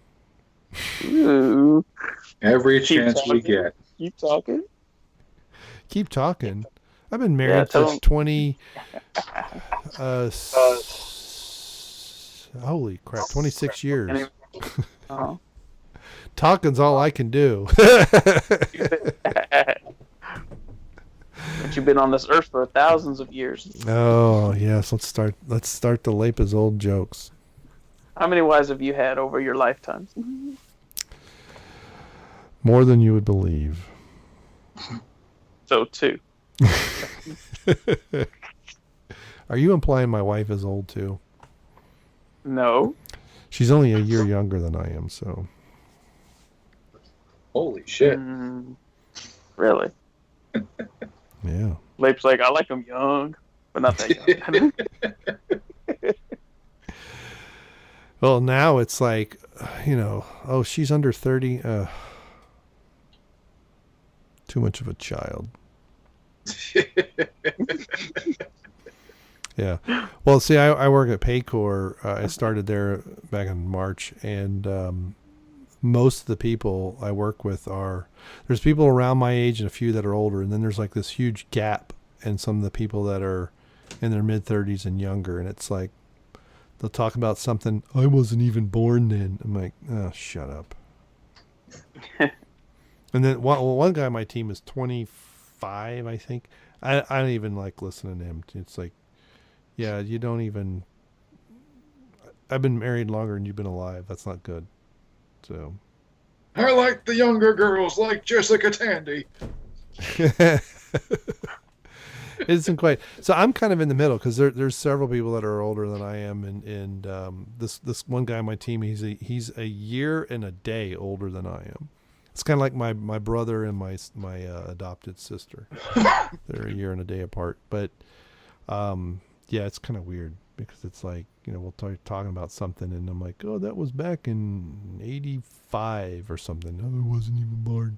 B: Ooh.
C: Every
B: Keep
C: chance we
B: talking.
C: get.
B: Keep talking.
A: Keep talking. I've been married
B: tell
A: for
B: 'em.
A: 20. Holy crap! 26 years.
B: Uh-huh.
A: Talking's all I can do.
B: But you've been on this earth for thousands of years.
A: Oh yes, let's start the Lape's old jokes.
B: How many wives have you had over your lifetimes?
A: More than you would believe.
B: So 2.
A: Are you implying my wife is old too?
B: No.
A: She's only a year younger than I am, so.
C: Holy shit.
B: Really?
A: Yeah.
B: Lape's like, I like them young, but not that young.
A: Well, now it's like, oh, she's under 30. Too much of a child. Yeah. Well, see, I work at Paycor. I started there back in March, and most of the people I work with there's people around my age and a few that are older, and then there's like this huge gap in some of the people that are in their mid-30s and younger, and it's like they'll talk about something, I wasn't even born then. I'm like, oh, shut up. And then one guy on my team is 25, I think. I don't even like listening to him. It's like, yeah, you don't even. I've been married longer than you've been alive. That's not good. So.
C: I like the younger girls, like Jessica Tandy.
A: It isn't quite. So I'm kind of in the middle because there's several people that are older than I am, and this one guy on my team, he's a year and a day older than I am. It's kind of like my brother and my adopted sister. They're a year and a day apart, but yeah, it's kind of weird because it's like, we'll talking about something and I'm like, oh, that was back in 85 or something. No, I wasn't even born.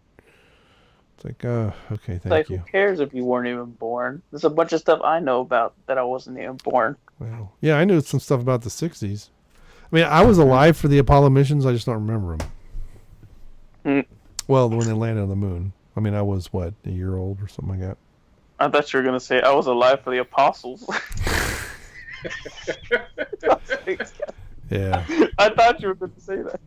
A: It's like, okay, thank you.
B: Who cares if you weren't even born? There's a bunch of stuff I know about that I wasn't even born.
A: Well, yeah, I knew some stuff about the 60s. I mean, I was alive for the Apollo missions. I just don't remember them. Well, when they landed on the moon. I mean, I was, a year old or something like that.
B: I thought you were going to say I was alive for the apostles.
A: Yeah.
B: I thought you were going to say that.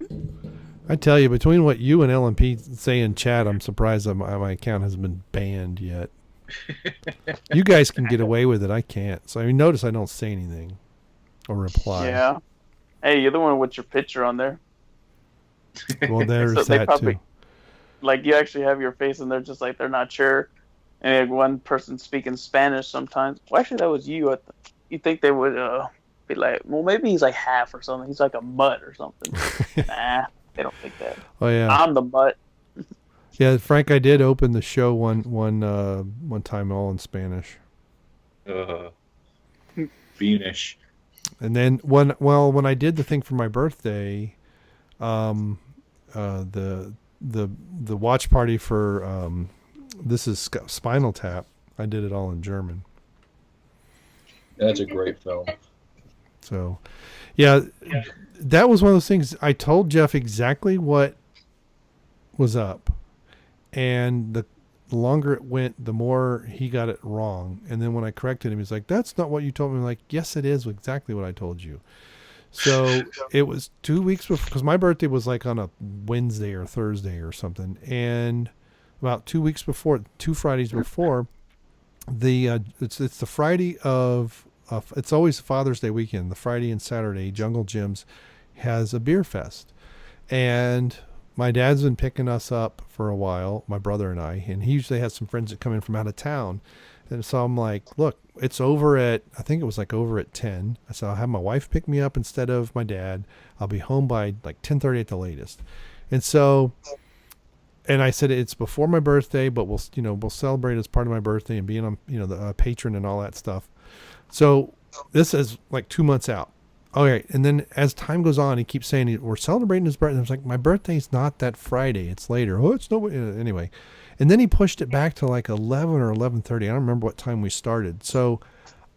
A: I tell you, between what you and LMP say in chat, I'm surprised that my account hasn't been banned yet. You guys can get away with it. I can't. So, I mean, notice I don't say anything or reply.
B: Yeah. Hey, you're the one with your picture on there.
A: Well, there's
B: So
A: that too.
B: Like, you actually have your face and they're just like, they're not sure. And one person speaking Spanish sometimes. Well, actually, that was you. You think they would be like, well, maybe he's like half or something. He's like a mutt or something. Nah, they don't think that.
A: Oh, yeah.
B: I'm the mutt.
A: Yeah, Frank, I did open the show one time all in Spanish.
C: Beanish.
A: And then when I did the thing for my birthday, the watch party for this is Spinal Tap, I did it all in German.
C: That's a great film.
A: So, yeah, that was one of those things. I told Jeff exactly what was up, and the longer it went, the more he got it wrong. And then when I corrected him, he's like, "That's not what you told me." I'm like, "Yes, it is exactly what I told you." So it was 2 weeks before, because my birthday was like on a Wednesday or Thursday or something, and about 2 weeks before, 2 Fridays before, it's the Friday of it's always Father's Day weekend. The Friday and Saturday, Jungle Gyms has a beer fest, and my dad's been picking us up for a while, my brother and I, and he usually has some friends that come in from out of town. And so I'm like, look, it's over at, I think it was like over at 10. I said, I'll have my wife pick me up instead of my dad. I'll be home by like 10:30 at the latest. And so, and I said, it's before my birthday, but we'll celebrate as part of my birthday and being the patron and all that stuff. So this is like 2 months out. Okay. And then as time goes on, he keeps saying we're celebrating his birthday. I was like, my birthday's not that Friday. It's later. Oh, it's no, anyway. And then he pushed it back to like 11 or 11:30. I don't remember what time we started. So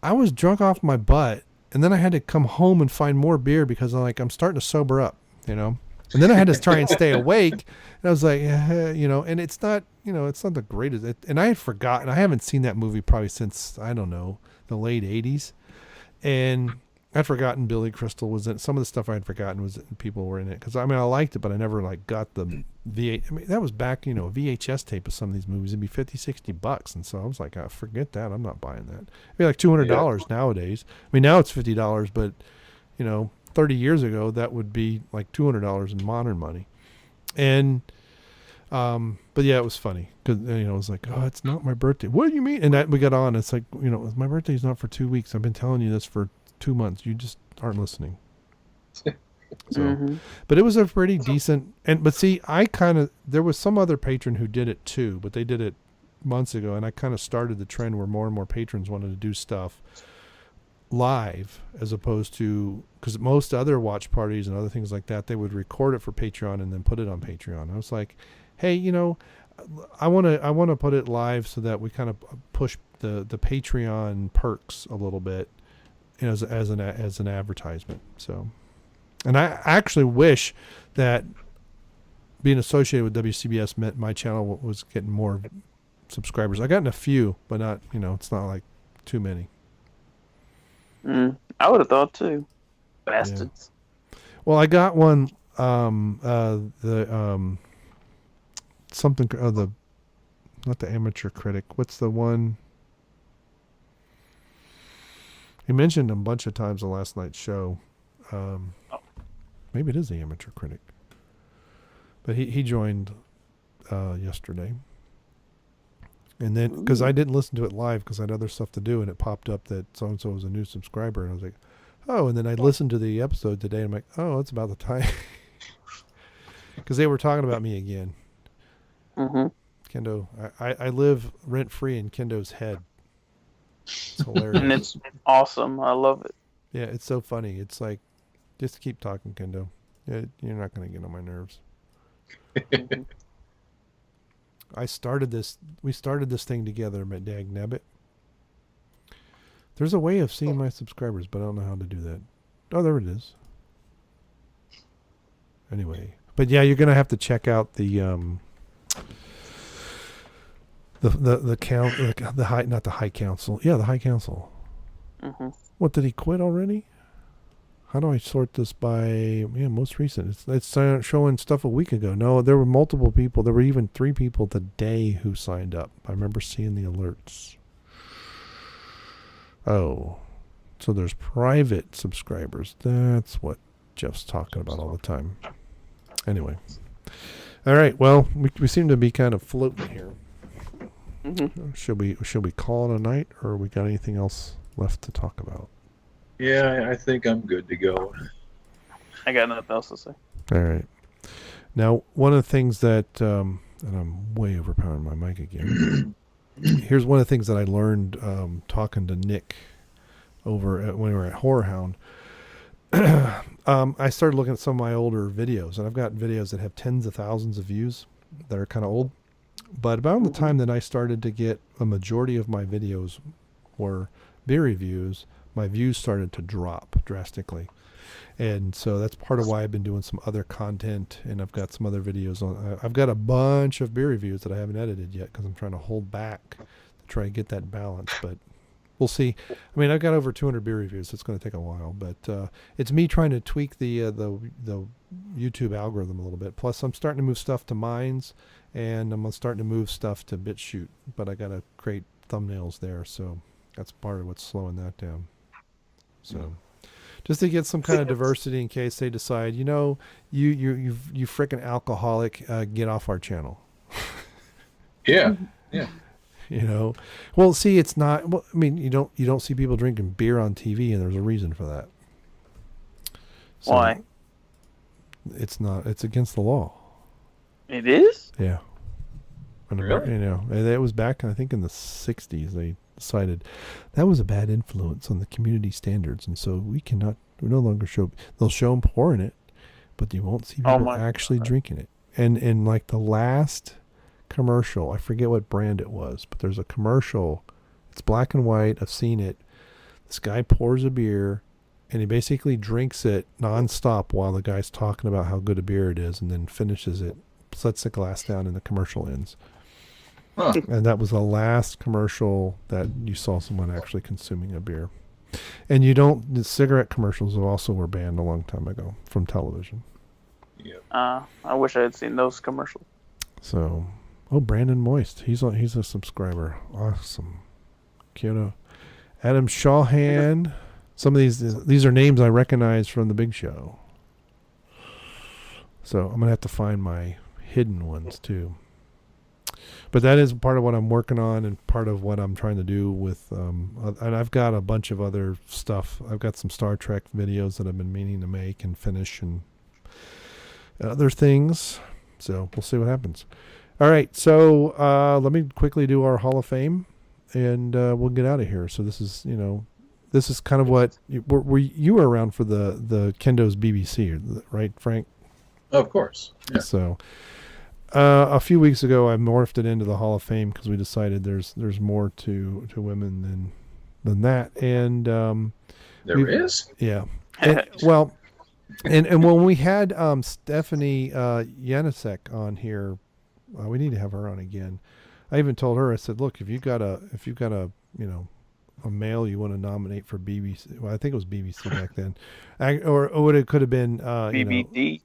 A: I was drunk off my butt, and then I had to come home and find more beer because I'm starting to sober up, And then I had to try and stay awake. And I was like, and it's not the greatest. And I had forgotten. I haven't seen that movie probably since, I don't know, the late 80s. And I'd forgotten Billy Crystal was in it. Some of the stuff I had forgotten was that people were in it. Because, I liked it, but I never, got the VH. That was back, a VHS tape of some of these movies. It'd be $50-$60. And so I was like, forget that. I'm not buying that. It'd be like $200 nowadays. Now it's $50, but, 30 years ago, that would be like $200 in modern money. And, but yeah, it was funny. Because, it was like, oh, it's not my birthday. What do you mean? And we got on. It's like, my birthday's not for 2 weeks. I've been telling you this for 2 months. You just aren't listening. So, but it was a pretty decent, but see, there was some other patron who did it too, but they did it months ago. And I kind of started the trend where more and more patrons wanted to do stuff live as opposed to, because most other watch parties and other things like that, they would record it for Patreon and then put it on Patreon. I was like, hey, I want to put it live so that we kind of push the Patreon perks a little bit, as an advertisement. So, and I actually wish that being associated with WCBS meant my channel was getting more subscribers. I've gotten a few, but not, it's not like too many.
B: I would have thought too. Bastards.
A: Yeah. Well, I got one, not the amateur critic. What's the one? He mentioned him a bunch of times on last night's show. Maybe it is the amateur critic. But he joined yesterday. And then, because I didn't listen to it live because I had other stuff to do, and it popped up that so-and-so was a new subscriber. And I was like, oh, and then I listened to the episode today, and I'm like, oh, it's about the time. Because they were talking about me again. Kendo, I live rent-free in Kendo's head. It's hilarious.
B: And it's awesome. I love it.
A: Yeah, it's so funny. It's like, just keep talking, Kendo. You're not going to get on my nerves. We started this thing together, my dag nabbit. There's a way of seeing my subscribers, but I don't know how to do that. Oh, there it is. Anyway, but yeah, you're going to have to check out the high council. Yeah, the high council. What, did he quit already? How do I sort this by most recent? It's showing stuff a week ago. No, there were multiple people. There were even 3 people today who signed up. I remember seeing the alerts. Oh, so there's private subscribers. That's what Jeff's talking about all the time. Anyway, all right. Well, we seem to be kind of floating here. Should we call it a night, or we got anything else left to talk about?
C: Yeah, I think I'm good to go.
B: I got nothing else to say.
A: All right. Now, one of the things that, and I'm way overpowering my mic again. Here's one of the things that I learned talking to Nick when we were at Horror Hound. I started looking at some of my older videos, and I've got videos that have tens of thousands of views that are kind of old. But about the time that I started to get a majority of my videos were beer reviews, my views started to drop drastically. And so that's part of why I've been doing some other content, and I've got some other videos on. I've got a bunch of beer reviews that I haven't edited yet because I'm trying to hold back to try and get that balance. But we'll see. I mean, I've got over 200 beer reviews, so it's going to take a while. But it's me trying to tweak the YouTube algorithm a little bit. Plus, I'm starting to move stuff to Minds, and I'm starting to move stuff to BitChute. But I got to create thumbnails there, so that's part of what's slowing that down. So, just to get some kind of diversity in case they decide, you freaking alcoholic, get off our channel.
C: Yeah.
A: Well, see, it's not. Well, I mean, you don't see people drinking beer on TV, and there's a reason for that. So
B: why?
A: It's not. It's against the law.
B: It is?
A: Yeah. And
C: Really?
A: it was back, I think, in the 60s. They decided that was a bad influence on the community standards, and so we no longer show. They'll show them pouring it, but you won't see people actually drinking it. And like the last commercial, I forget what brand it was, but there's a commercial. It's black and white. I've seen it. This guy pours a beer, and he basically drinks it nonstop while the guy's talking about how good a beer it is, and then finishes it, sets the glass down, and the commercial ends.
C: Huh.
A: And that was the last commercial that you saw someone actually consuming a beer. And the cigarette commercials also were banned a long time ago from television.
C: Yep.
B: I wish I had seen those commercials.
A: So, Brandon Moist, he's a subscriber. Awesome. Kyoto. Adam Shawhan. Some of these are names I recognize from the big show. So I'm gonna have to find my hidden ones too. But that is part of what I'm working on, and part of what I'm trying to do with, and I've got a bunch of other stuff. I've got some Star Trek videos that I've been meaning to make and finish, and other things. So we'll see what happens. All right, so let me quickly do our Hall of Fame, and we'll get out of here. So this is kind of what you were around for the Kendo's BBC, right, Frank?
C: Of course. Yeah.
A: So. A few weeks ago, I morphed it into the Hall of Fame because we decided there's more to women than that, and
C: there is.
A: Yeah. And when we had Stephanie Yanisek on here, we need to have her on again. I even told her, I said, look, if you've got a a male you want to nominate for BBC, well, I think it was BBC back then, or it could have been
B: BBD.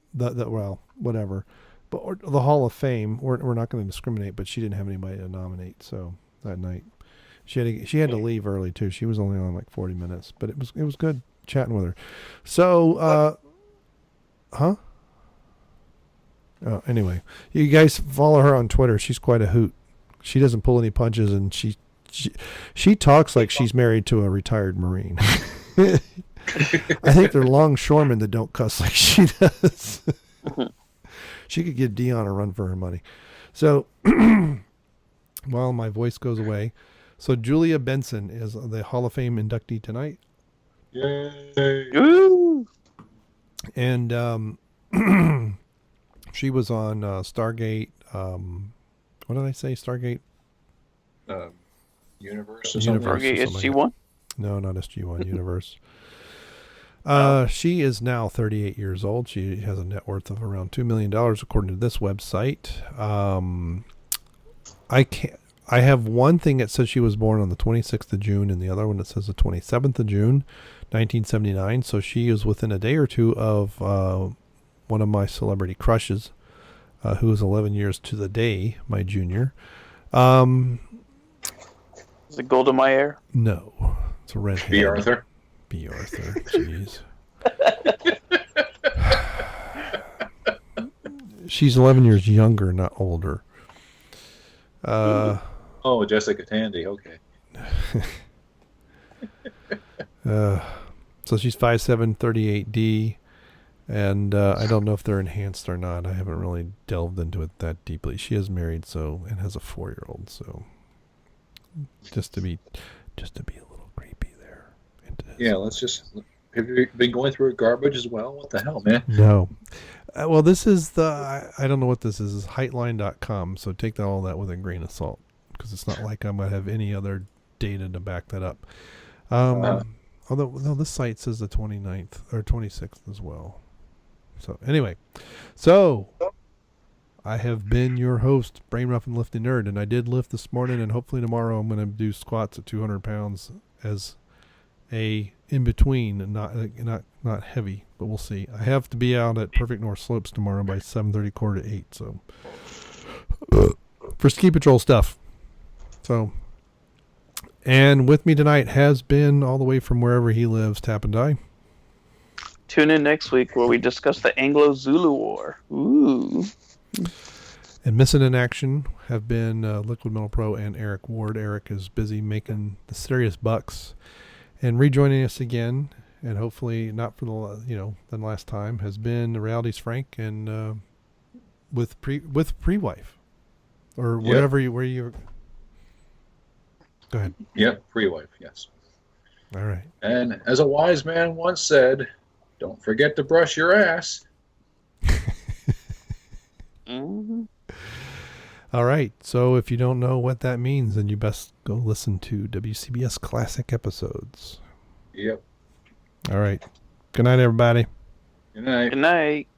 A: Whatever. Or the Hall of Fame, we're not going to discriminate, but she didn't have anybody to nominate. So that night, she had to leave early too. She was only on like 40 minutes, but it was good chatting with her. So, anyway, you guys follow her on Twitter. She's quite a hoot. She doesn't pull any punches, and she talks like she's married to a retired Marine. I think they're longshoremen that don't cuss like she does. She could give Dion a run for her money. So, while my voice goes away, so Julia Benson is the Hall of Fame inductee tonight.
C: Yay!
B: Woo!
A: And she was on Stargate. What did I say? Stargate?
C: Universe or
A: Universe.
C: something.
B: SG1?
A: No, not SG1. Universe. She is now 38 years old. She has a net worth of around $2 million, according to this website. I have one thing that says she was born on the 26th of June, and the other one that says the 27th of June, 1979. So she is within a day or two of one of my celebrity crushes, who is 11 years to the day my junior.
B: Is it Golda Meir?
A: No, it's a redhead.
C: B. Arthur.
A: B. Arthur, jeez. She's 11 years younger, not older.
C: Jessica Tandy. Okay.
A: So she's 5'7", 38D, and I don't know if they're enhanced or not. I haven't really delved into it that deeply. She is married, and has a 4-year-old. So just to be a little creepy there.
C: Yeah, let's just. Have you been going through garbage as well? What the hell, man?
A: No. Well, this is I don't know what this is. It's Heightline.com, so take all that with a grain of salt, because it's not like I'm going to have any other data to back that up. Although, no, this site says the 29th or 26th as well. So, anyway. So, I have been your host, Brainmuffin Lifting Nerd, and I did lift this morning, and hopefully tomorrow I'm going to do squats at 200 pounds as a in-between, and not heavy, but we'll see. I have to be out at Perfect North Slopes tomorrow by 7:30, 7:45, so for ski patrol stuff. So, and with me tonight has been, all the way from wherever he lives, TapAndDie.
B: Tune in next week where we discuss the Anglo-Zulu War. Ooh.
A: And missing in action have been Liquid Metal Pro and Eric Ward. Eric is busy making the serious bucks, and rejoining us again, and hopefully not for than last time, has been the Reality's Frank, and with pre-wife or whatever where you. Go ahead.
C: Yep, pre-wife. Yes.
A: All right.
C: And as a wise man once said, "Don't forget to brush your ass."
B: Mm-hmm.
A: All right. So if you don't know what that means, then you best go listen to WCBS Classic episodes.
C: Yep.
A: All right. Good night, everybody.
C: Good night.
B: Good night.